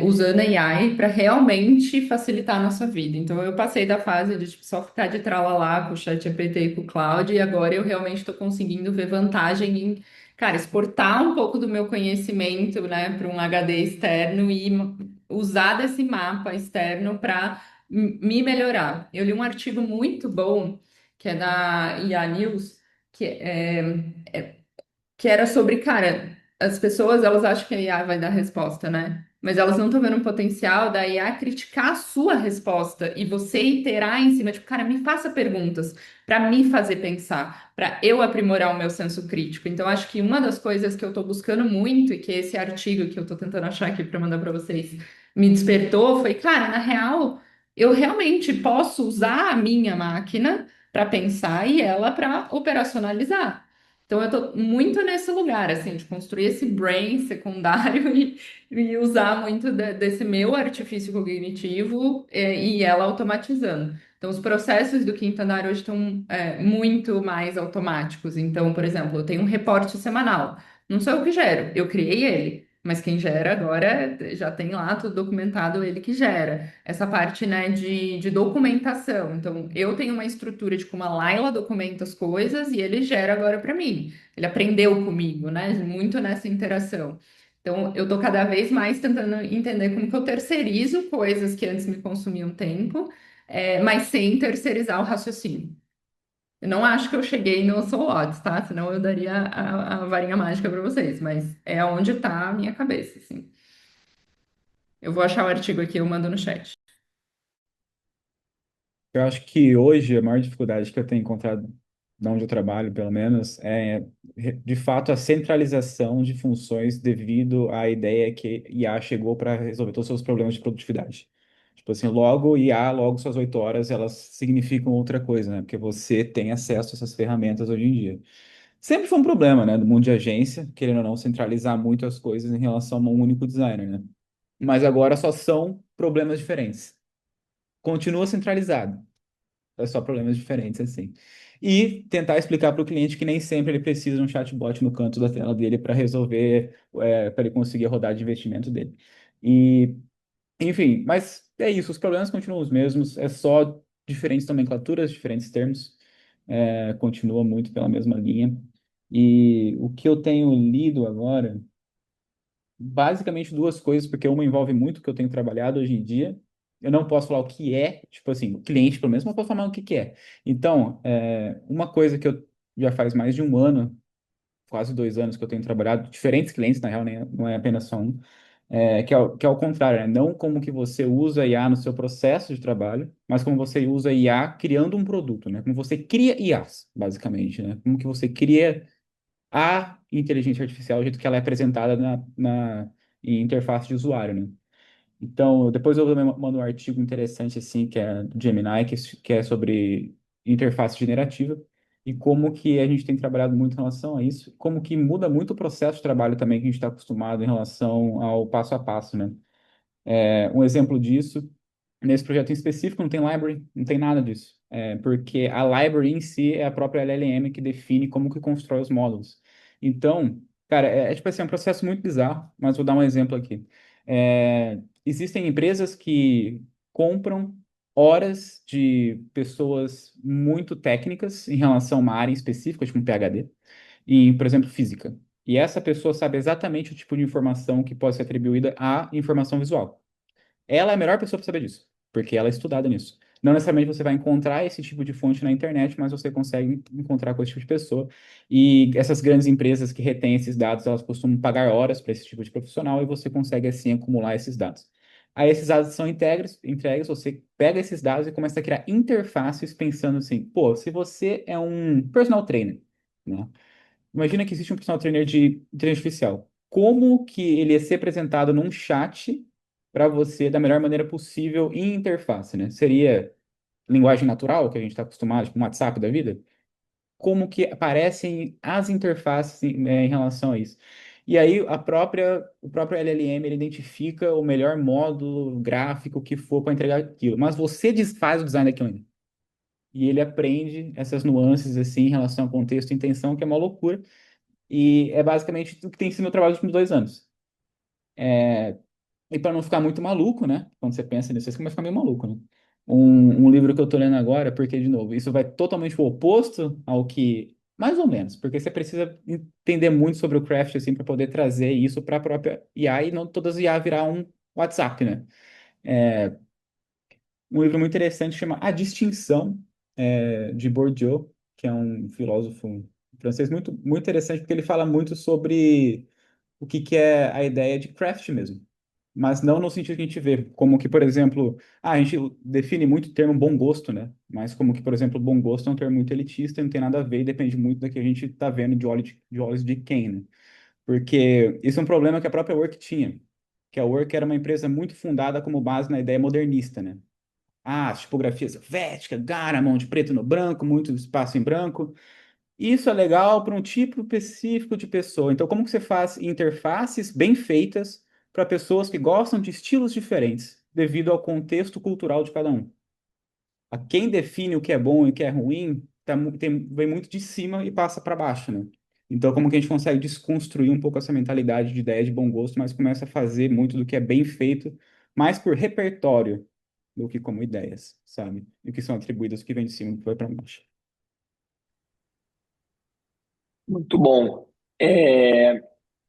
usando a AI para realmente facilitar a nossa vida. Então, eu passei da fase de tipo, só ficar de tralalá com o ChatGPT e com o Claude, e agora eu realmente estou conseguindo ver vantagem em, cara, exportar um pouco do meu conhecimento, né, para um HD externo e usar desse mapa externo para me melhorar. Eu li um artigo muito bom, que é da IA News, que, que era sobre, cara, as pessoas, elas acham que a IA vai dar resposta, né? Mas elas não estão vendo o potencial da IA criticar a sua resposta e você iterar em cima, tipo, cara, me faça perguntas para me fazer pensar, para eu aprimorar o meu senso crítico. Então, acho que uma das coisas que eu estou buscando muito e que esse artigo que eu estou tentando achar aqui para mandar para vocês me despertou foi, cara, na real, eu realmente posso usar a minha máquina para pensar e ela para operacionalizar. Então, eu tô muito nesse lugar, assim, de construir esse brain secundário e usar muito desse meu artifício cognitivo, e ela automatizando. Então, os processos do quinto andar hoje estão, muito mais automáticos. Então, por exemplo, eu tenho um reporte semanal. Não sou eu que gero, eu criei ele. Mas quem gera agora já tem lá tudo documentado, ele que gera. Essa parte, né, de documentação. Então, eu tenho uma estrutura de como a Laila documenta as coisas e ele gera agora para mim. Ele aprendeu comigo, né? Muito nessa interação. Então, eu tô cada vez mais tentando entender como que eu terceirizo coisas que antes me consumiam tempo, mas sem terceirizar o raciocínio. Eu não acho que eu cheguei no SWOT, tá? Senão eu daria a varinha mágica para vocês, mas é onde tá a minha cabeça, assim. Eu vou achar o artigo aqui, eu mando no chat. Eu acho que hoje a maior dificuldade que eu tenho encontrado, de onde eu trabalho, pelo menos, é de fato a centralização de funções devido à ideia que IA chegou para resolver todos os seus problemas de produtividade. Tipo assim, logo IA, logo suas 8 horas, elas significam outra coisa, né? Porque você tem acesso a essas ferramentas hoje em dia. Sempre foi um problema, né, do mundo de agência, querendo ou não, centralizar muito as coisas em relação a um único designer, né? Mas agora só são problemas diferentes. Continua centralizado. É só problemas diferentes, assim. E tentar explicar para o cliente que nem sempre ele precisa de um chatbot no canto da tela dele para resolver, para ele conseguir rodar de investimento dele. E, enfim, mas é isso, os problemas continuam os mesmos, é só diferentes nomenclaturas, diferentes termos, continua muito pela mesma linha. E o que eu tenho lido agora basicamente duas coisas, porque uma envolve muito o que eu tenho trabalhado hoje em dia. Eu não posso falar o que é, tipo assim, o cliente pelo menos, mas eu posso falar o que que é. Então, uma coisa que eu já faz mais de um ano, quase 2 anos que eu tenho trabalhado, diferentes clientes, na real, não é apenas só um, que é o contrário, né? Não como que você usa IA no seu processo de trabalho, mas como você usa IA criando um produto, né? Como você cria IAs, basicamente, né? Como que você cria a inteligência artificial, do jeito que ela é apresentada em interface de usuário, né? Então, depois eu também mando um artigo interessante, assim, que é do Gemini, que é sobre interface generativa e como que a gente tem trabalhado muito em relação a isso, como que muda muito o processo de trabalho também que a gente está acostumado em relação ao passo a passo, né? Um exemplo disso, nesse projeto em específico, não tem library, não tem nada disso. Porque a library em si é a própria LLM que define como que constrói os módulos. Então, cara, tipo assim, é um processo muito bizarro, mas vou dar um exemplo aqui. Existem empresas que compram horas de pessoas muito técnicas em relação a uma área específica, tipo um PhD, em, por exemplo, física. E essa pessoa sabe exatamente o tipo de informação que pode ser atribuída à informação visual. Ela é a melhor pessoa para saber disso, porque ela é estudada nisso. Não necessariamente você vai encontrar esse tipo de fonte na internet, mas você consegue encontrar com esse tipo de pessoa. E essas grandes empresas que retêm esses dados, elas costumam pagar horas para esse tipo de profissional e você consegue, assim, acumular esses dados. Aí esses dados são entregues, você pega esses dados e começa a criar interfaces pensando assim, pô, se você é um personal trainer, né? Imagina que existe um personal trainer de inteligência artificial. Como que ele ia ser apresentado num chat para você da melhor maneira possível em interface, né? Seria linguagem natural, que a gente está acostumado, tipo um WhatsApp da vida? Como que aparecem as interfaces em relação a isso? E aí o próprio LLM ele identifica o melhor módulo gráfico que for para entregar aquilo. Mas você faz o design daquilo ainda. e ele aprende essas nuances assim em relação ao contexto e intenção, que é uma loucura. E é basicamente o que tem sido meu trabalho nos últimos 2 anos. E para não ficar muito maluco, né? Quando você pensa nisso, você começa a ficar meio maluco, né? Um livro que eu tô lendo agora, porque, de novo, isso vai totalmente o oposto ao que. Mais ou menos, porque você precisa entender muito sobre o craft, assim, para poder trazer isso para a própria IA e não todas as IA virar um WhatsApp, né? Um livro muito interessante chama A Distinção, de Bourdieu, que é um filósofo francês muito, muito interessante, porque ele fala muito sobre o que, que é a ideia de craft mesmo. Mas não no sentido que a gente vê, como que, por exemplo, a gente define muito o termo bom gosto, né? Mas como que, por exemplo, bom gosto é um termo muito elitista e não tem nada a ver e depende muito do que a gente está vendo de olhos de quem, né? Porque isso é um problema que a própria Work tinha, que a Work era uma empresa muito fundada como base na ideia modernista, né? Ah, as tipografias helvéticas, Garamond, preto no branco, muito espaço em branco. Isso é legal para um tipo específico de pessoa. Então, como que você faz interfaces bem feitas para pessoas que gostam de estilos diferentes, devido ao contexto cultural de cada um? A quem define o que é bom e o que é ruim, vem muito de cima e passa para baixo, né? Então, como que a gente consegue desconstruir um pouco essa mentalidade de ideia de bom gosto, mas começa a fazer muito do que é bem feito, mais por repertório do que como ideias, sabe? E o que são atribuídas, o que vem de cima, o que vai para baixo. Muito bom. É,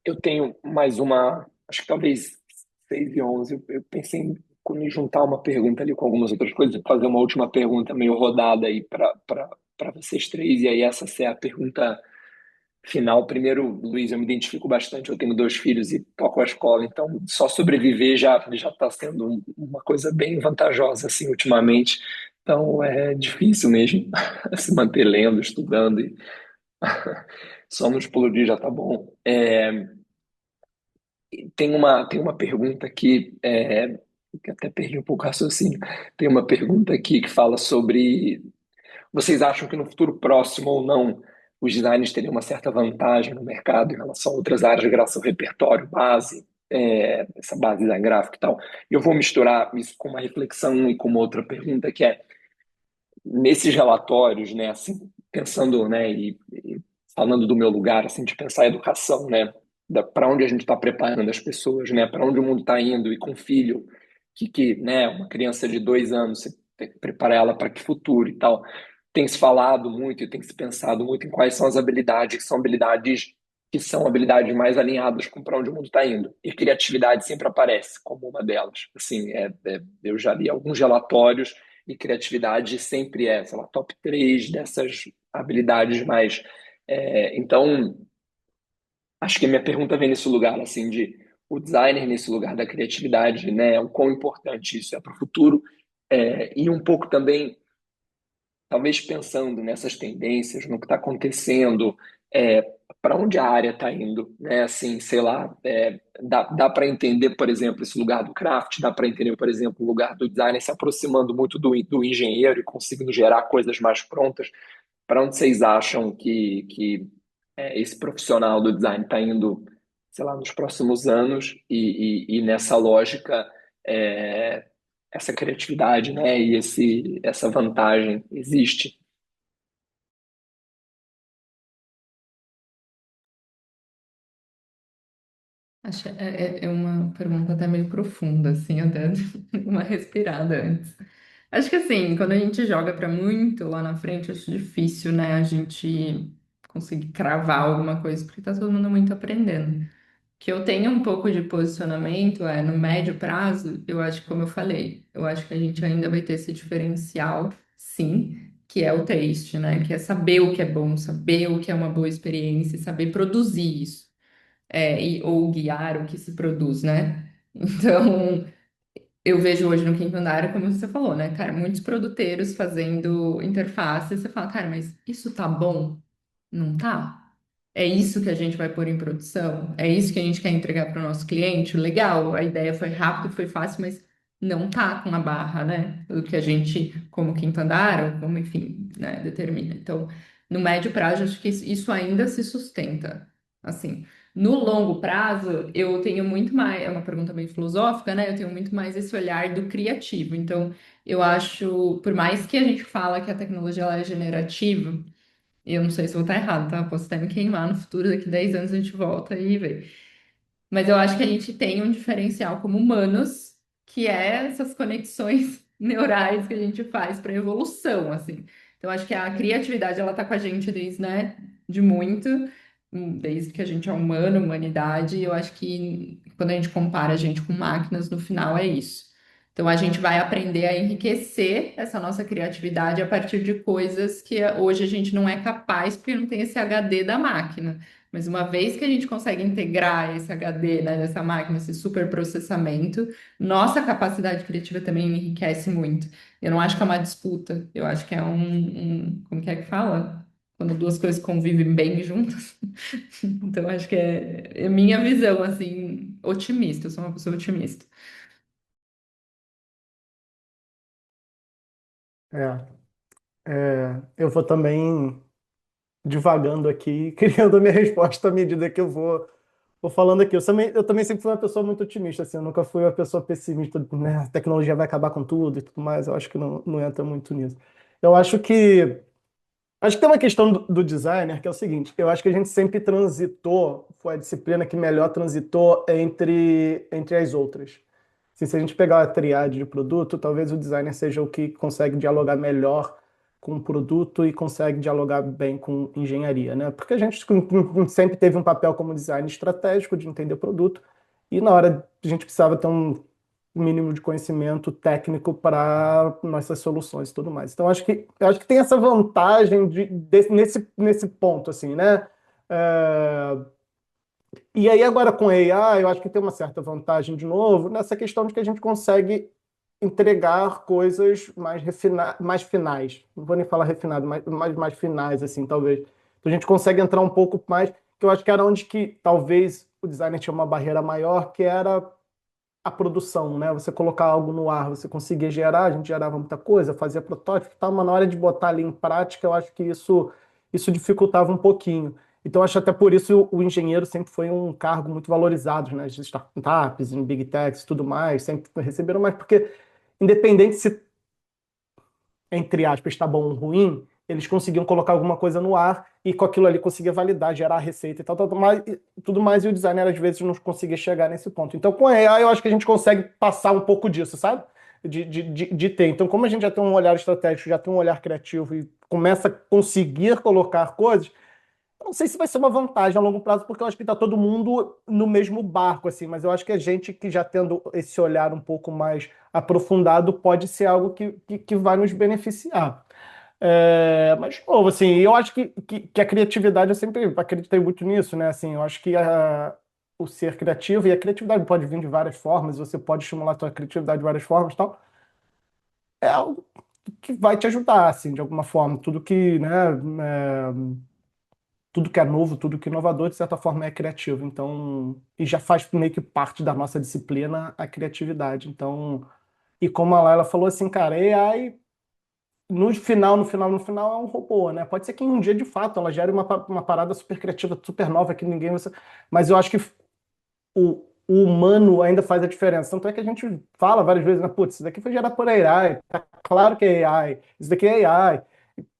eu tenho mais uma, acho que talvez 6 e 11. Eu pensei em me juntar uma pergunta ali com algumas outras coisas, e fazer uma última pergunta meio rodada aí para vocês três, e aí essa ser a pergunta final. Primeiro, Luiz, eu me identifico bastante, eu tenho 2 filhos e toco a escola, então só sobreviver já está sendo uma coisa bem vantajosa, assim, ultimamente. Então é difícil mesmo se manter lendo, estudando, e só no explodir já tá bom. Tem uma pergunta aqui, que até perdi um pouco o raciocínio. Tem uma pergunta aqui que fala sobre: vocês acham que no futuro próximo ou não, os designers teriam uma certa vantagem no mercado em relação a outras áreas, graças ao repertório base, essa base da gráfica e tal? Eu vou misturar isso com uma reflexão e com uma outra pergunta, que é: nesses relatórios, né, assim, pensando, né, e falando do meu lugar, assim, de pensar a educação, né, para onde a gente está preparando as pessoas, né, para onde o mundo está indo, e com filho, né, uma criança de 2 anos, você tem que preparar ela para que futuro e tal. Tem se falado muito e tem se pensado muito em quais são as habilidades que são habilidades mais alinhadas com para onde o mundo está indo. E criatividade sempre aparece como uma delas. Assim, eu já li alguns relatórios e criatividade sempre é, sei lá, top 3 dessas habilidades mais. Então, acho que a minha pergunta vem nesse lugar, assim, de o designer nesse lugar da criatividade, né? O quão importante isso é para o futuro, e um pouco também, talvez pensando nessas tendências, no que está acontecendo, para onde a área está indo, né? Assim, sei lá, dá para entender, por exemplo, esse lugar do craft, dá para entender, por exemplo, o lugar do designer se aproximando muito do engenheiro e conseguindo gerar coisas mais prontas. Para onde vocês acham que esse profissional do design está indo, sei lá, nos próximos anos, e nessa lógica, é, essa criatividade, né, e essa vantagem existe? Acho é uma pergunta até meio profunda, assim, até uma respirada antes. Acho que assim, quando a gente joga para muito lá na frente, acho difícil, né, a gente conseguir cravar alguma coisa, porque tá todo mundo muito aprendendo. Que eu tenho um pouco de posicionamento no médio prazo, eu acho que, como eu falei, eu acho que a gente ainda vai ter esse diferencial, sim, que é o taste, né? Que é saber o que é bom, saber o que é uma boa experiência, e saber produzir isso, ou guiar o que se produz, né? Então, eu vejo hoje no quinto andar, como você falou, né, cara, muitos produteiros fazendo interface, você fala, cara, mas isso tá bom? Não tá? É isso que a gente vai pôr em produção? É isso que a gente quer entregar para o nosso cliente? Legal, a ideia foi rápida, foi fácil, mas não tá com a barra, né? Do que a gente, como quinto andar, ou como, enfim, né, determina. Então, no médio prazo, acho que isso ainda se sustenta. Assim, No longo prazo, eu tenho muito mais, é uma pergunta meio filosófica, né? Eu tenho muito mais esse olhar do criativo. Então, eu acho, por mais que a gente fala que a tecnologia ela é generativa, eu não sei se eu vou estar errado, tá? Posso até me queimar no futuro, daqui 10 anos a gente volta e vê. Mas eu acho que a gente tem um diferencial como humanos, que é essas conexões neurais que a gente faz para evolução, assim. Então, acho que a criatividade, ela tá com a gente desde, né, de muito, desde que a gente é humano, humanidade, e eu acho que quando a gente compara a gente com máquinas, no final é isso. Então, a gente vai aprender a enriquecer essa nossa criatividade a partir de coisas que hoje a gente não é capaz, porque não tem esse HD da máquina. Mas uma vez que a gente consegue integrar esse HD, né, dessa máquina, esse superprocessamento, nossa capacidade criativa também enriquece muito. Eu não acho que é uma disputa, eu acho que é como que fala? Quando duas coisas convivem bem juntas. Então, acho que é minha visão, assim, otimista. Eu sou uma pessoa otimista. É, eu vou também divagando aqui, criando a minha resposta à medida que eu vou falando aqui. Eu também sempre fui uma pessoa muito otimista, assim, eu nunca fui uma pessoa pessimista, né? A tecnologia vai acabar com tudo e tudo mais, eu acho que não entra muito nisso. Eu acho que tem uma questão do designer que é o seguinte, eu acho que a gente sempre transitou, foi a disciplina que melhor transitou entre as outras. Assim, se a gente pegar a triade de produto, talvez o designer seja o que consegue dialogar melhor com o produto e consegue dialogar bem com engenharia, né? Porque a gente sempre teve um papel como design estratégico de entender o produto e na hora a gente precisava ter um mínimo de conhecimento técnico para nossas soluções e tudo mais. Então eu acho que tem essa vantagem nesse ponto, assim, né? É, e aí agora com a AI, eu acho que tem uma certa vantagem de novo nessa questão de que a gente consegue entregar coisas mais finais. Não vou nem falar refinado, mas mais finais, assim, talvez. Então a gente consegue entrar um pouco mais, que eu acho que era onde que talvez o designer tinha uma barreira maior, que era a produção, né? Você colocar algo no ar, você conseguia gerar, a gente gerava muita coisa, fazia protótipo e tal, mas na hora de botar ali em prática, eu acho que isso dificultava um pouquinho. Então, acho até por isso o engenheiro sempre foi um cargo muito valorizado, né? Nas startups, em big techs e tudo mais, sempre receberam mais, porque independente se entre aspas, está bom ou ruim, eles conseguiam colocar alguma coisa no ar e com aquilo ali conseguia validar, gerar a receita e tal, tudo mais, e o designer às vezes não conseguia chegar nesse ponto. Então, com a AI, eu acho que a gente consegue passar um pouco disso, sabe? De ter. Então, como a gente já tem um olhar estratégico, já tem um olhar criativo e começa a conseguir colocar coisas, eu não sei se vai ser uma vantagem a longo prazo, porque eu acho que está todo mundo no mesmo barco, assim, mas eu acho que a gente que já tendo esse olhar um pouco mais aprofundado pode ser algo que vai nos beneficiar. Mas, de novo, assim, eu acho que a criatividade, eu sempre acreditei muito nisso, né? Assim, eu acho que o ser criativo, e a criatividade pode vir de várias formas, você pode estimular a sua criatividade de várias formas e tal, é algo que vai te ajudar, assim, de alguma forma. Tudo que é novo, tudo que é inovador, de certa forma, é criativo. Então, e já faz meio que parte da nossa disciplina a criatividade. Então, e como a Laila falou assim, cara, AI, no final, é um robô, né? Pode ser que em um dia, de fato, ela gere uma parada super criativa, super nova, que ninguém vai. Mas eu acho que o humano ainda faz a diferença. Tanto é que a gente fala várias vezes, né? Putz, isso daqui foi gerado por AI, tá claro que é AI, isso daqui é AI.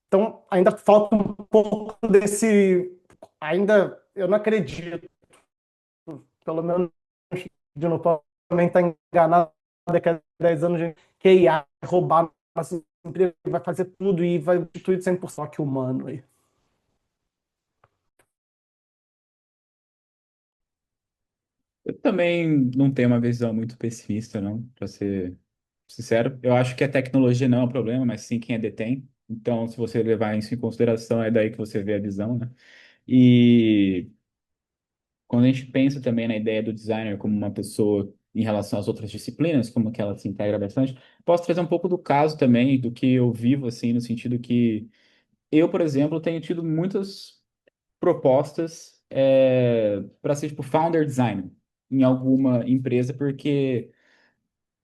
Então, ainda falta um pouco desse. Ainda, eu não acredito, pelo menos, de não também estar enganado daqui a 10 anos, que a IA vai roubar nosso emprego, vai fazer tudo e vai substituir 100% só que humano aí. Eu também não tenho uma visão muito pessimista, não, para ser sincero. Eu acho que a tecnologia não é um problema, mas sim quem a detém. Então, se você levar isso em consideração, é daí que você vê a visão, né? E quando a gente pensa também na ideia do designer como uma pessoa em relação às outras disciplinas, como que ela se integra bastante, posso trazer um pouco do caso também, do que eu vivo, assim, no sentido que eu, por exemplo, tenho tido muitas propostas para ser, tipo, founder designer em alguma empresa, porque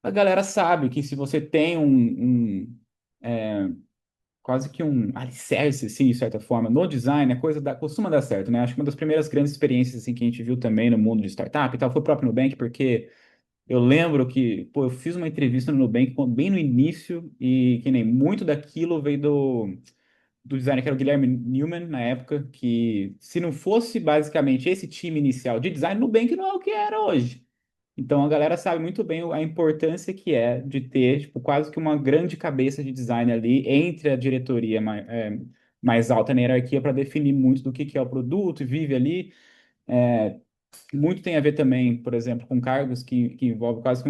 a galera sabe que se você tem quase que um alicerce, assim, de certa forma, no design, a coisa costuma dar certo, né? Acho que uma das primeiras grandes experiências, assim, que a gente viu também no mundo de startup e tal, foi o próprio Nubank, porque eu lembro que, pô, eu fiz uma entrevista no Nubank bem no início e que nem muito daquilo veio do designer, que era o Guilherme Newman, na época, que se não fosse basicamente esse time inicial de design, Nubank não é o que era hoje. Então a galera sabe muito bem a importância que é de ter, tipo, quase que uma grande cabeça de design ali entre a diretoria mais alta na hierarquia para definir muito do que é o produto e vive ali. É, muito tem a ver também, por exemplo, com cargos que envolvem quase que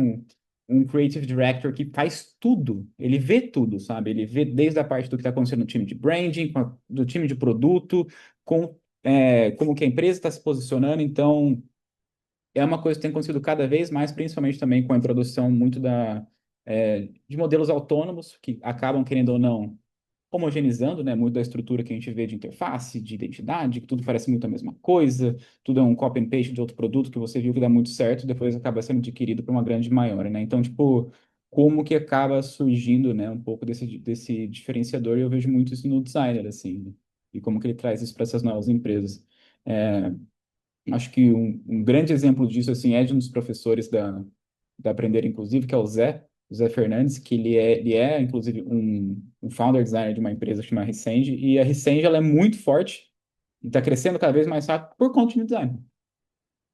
um creative director que faz tudo. Ele vê tudo, sabe? Ele vê desde a parte do que está acontecendo no time de branding, do time de produto, como que a empresa está se posicionando. Então, é uma coisa que tem acontecido cada vez mais, principalmente também com a introdução muito de modelos autônomos, que acabam, querendo ou não, homogeneizando, né, muito da estrutura que a gente vê de interface, de identidade, que tudo parece muito a mesma coisa, tudo é um copy and paste de outro produto que você viu que dá muito certo e depois acaba sendo adquirido por uma grande maior, né? Então, tipo, como que acaba surgindo, né, um pouco desse diferenciador, e eu vejo muito isso no designer, assim, né? E como que ele traz isso para essas novas empresas. É, Acho que um grande exemplo disso, assim, é de um dos professores da Aprender Inclusive, que é o Zé Fernandes, que ele é inclusive, um founder designer de uma empresa chamada Resende, e a Resende, ela é muito forte e está crescendo cada vez mais rápido por conta do time design.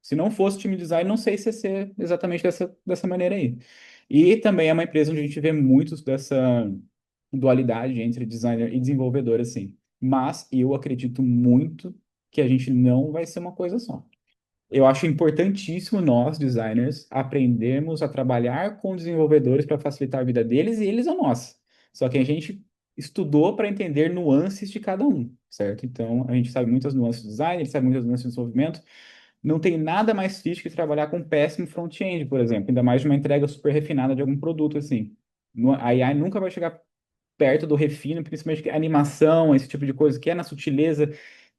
Se não fosse time design, não sei se ia ser exatamente dessa maneira aí. E também é uma empresa onde a gente vê muitos dessa dualidade entre designer e desenvolvedor, assim. Mas eu acredito muito que a gente não vai ser uma coisa só. Eu acho importantíssimo nós, designers, aprendermos a trabalhar com desenvolvedores para facilitar a vida deles e eles a nós. Só que a gente estudou para entender nuances de cada um, certo? Então, a gente sabe muitas nuances do design, a gente sabe muitas nuances do desenvolvimento. Não tem nada mais triste que trabalhar com péssimo front-end, por exemplo, ainda mais de uma entrega super refinada de algum produto assim. A AI nunca vai chegar perto do refino, principalmente a animação, esse tipo de coisa que é na sutileza,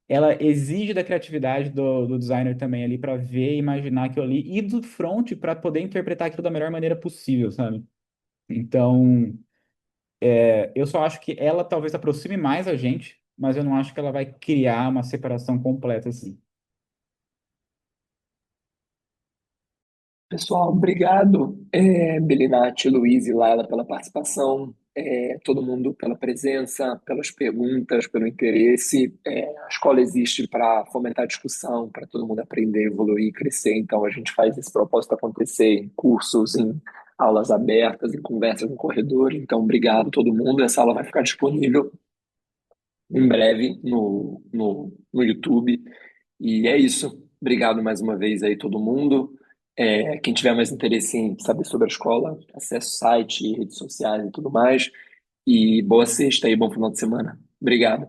ela exige da criatividade do designer também ali para ver e imaginar aquilo ali e do front para poder interpretar aquilo da melhor maneira possível, sabe? Então, eu só acho que ela talvez aproxime mais a gente, mas eu não acho que ela vai criar uma separação completa assim. Pessoal, obrigado, Belinati, Luiz e Laila, pela participação, todo mundo pela presença, pelas perguntas, pelo interesse. A escola existe para fomentar a discussão, para todo mundo aprender, evoluir, crescer. Então, a gente faz esse propósito acontecer em cursos, em aulas abertas, em conversas no corredor. Então, obrigado a todo mundo. Essa aula vai ficar disponível em breve no YouTube. E é isso. Obrigado mais uma vez aí todo mundo. Quem tiver mais interesse em saber sobre a escola, acesse o site, redes sociais e tudo mais. E boa sexta e bom final de semana. Obrigado.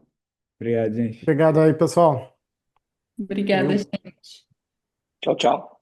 Obrigado, gente. Obrigado aí, pessoal. Obrigada, Valeu. gente. Tchau, tchau.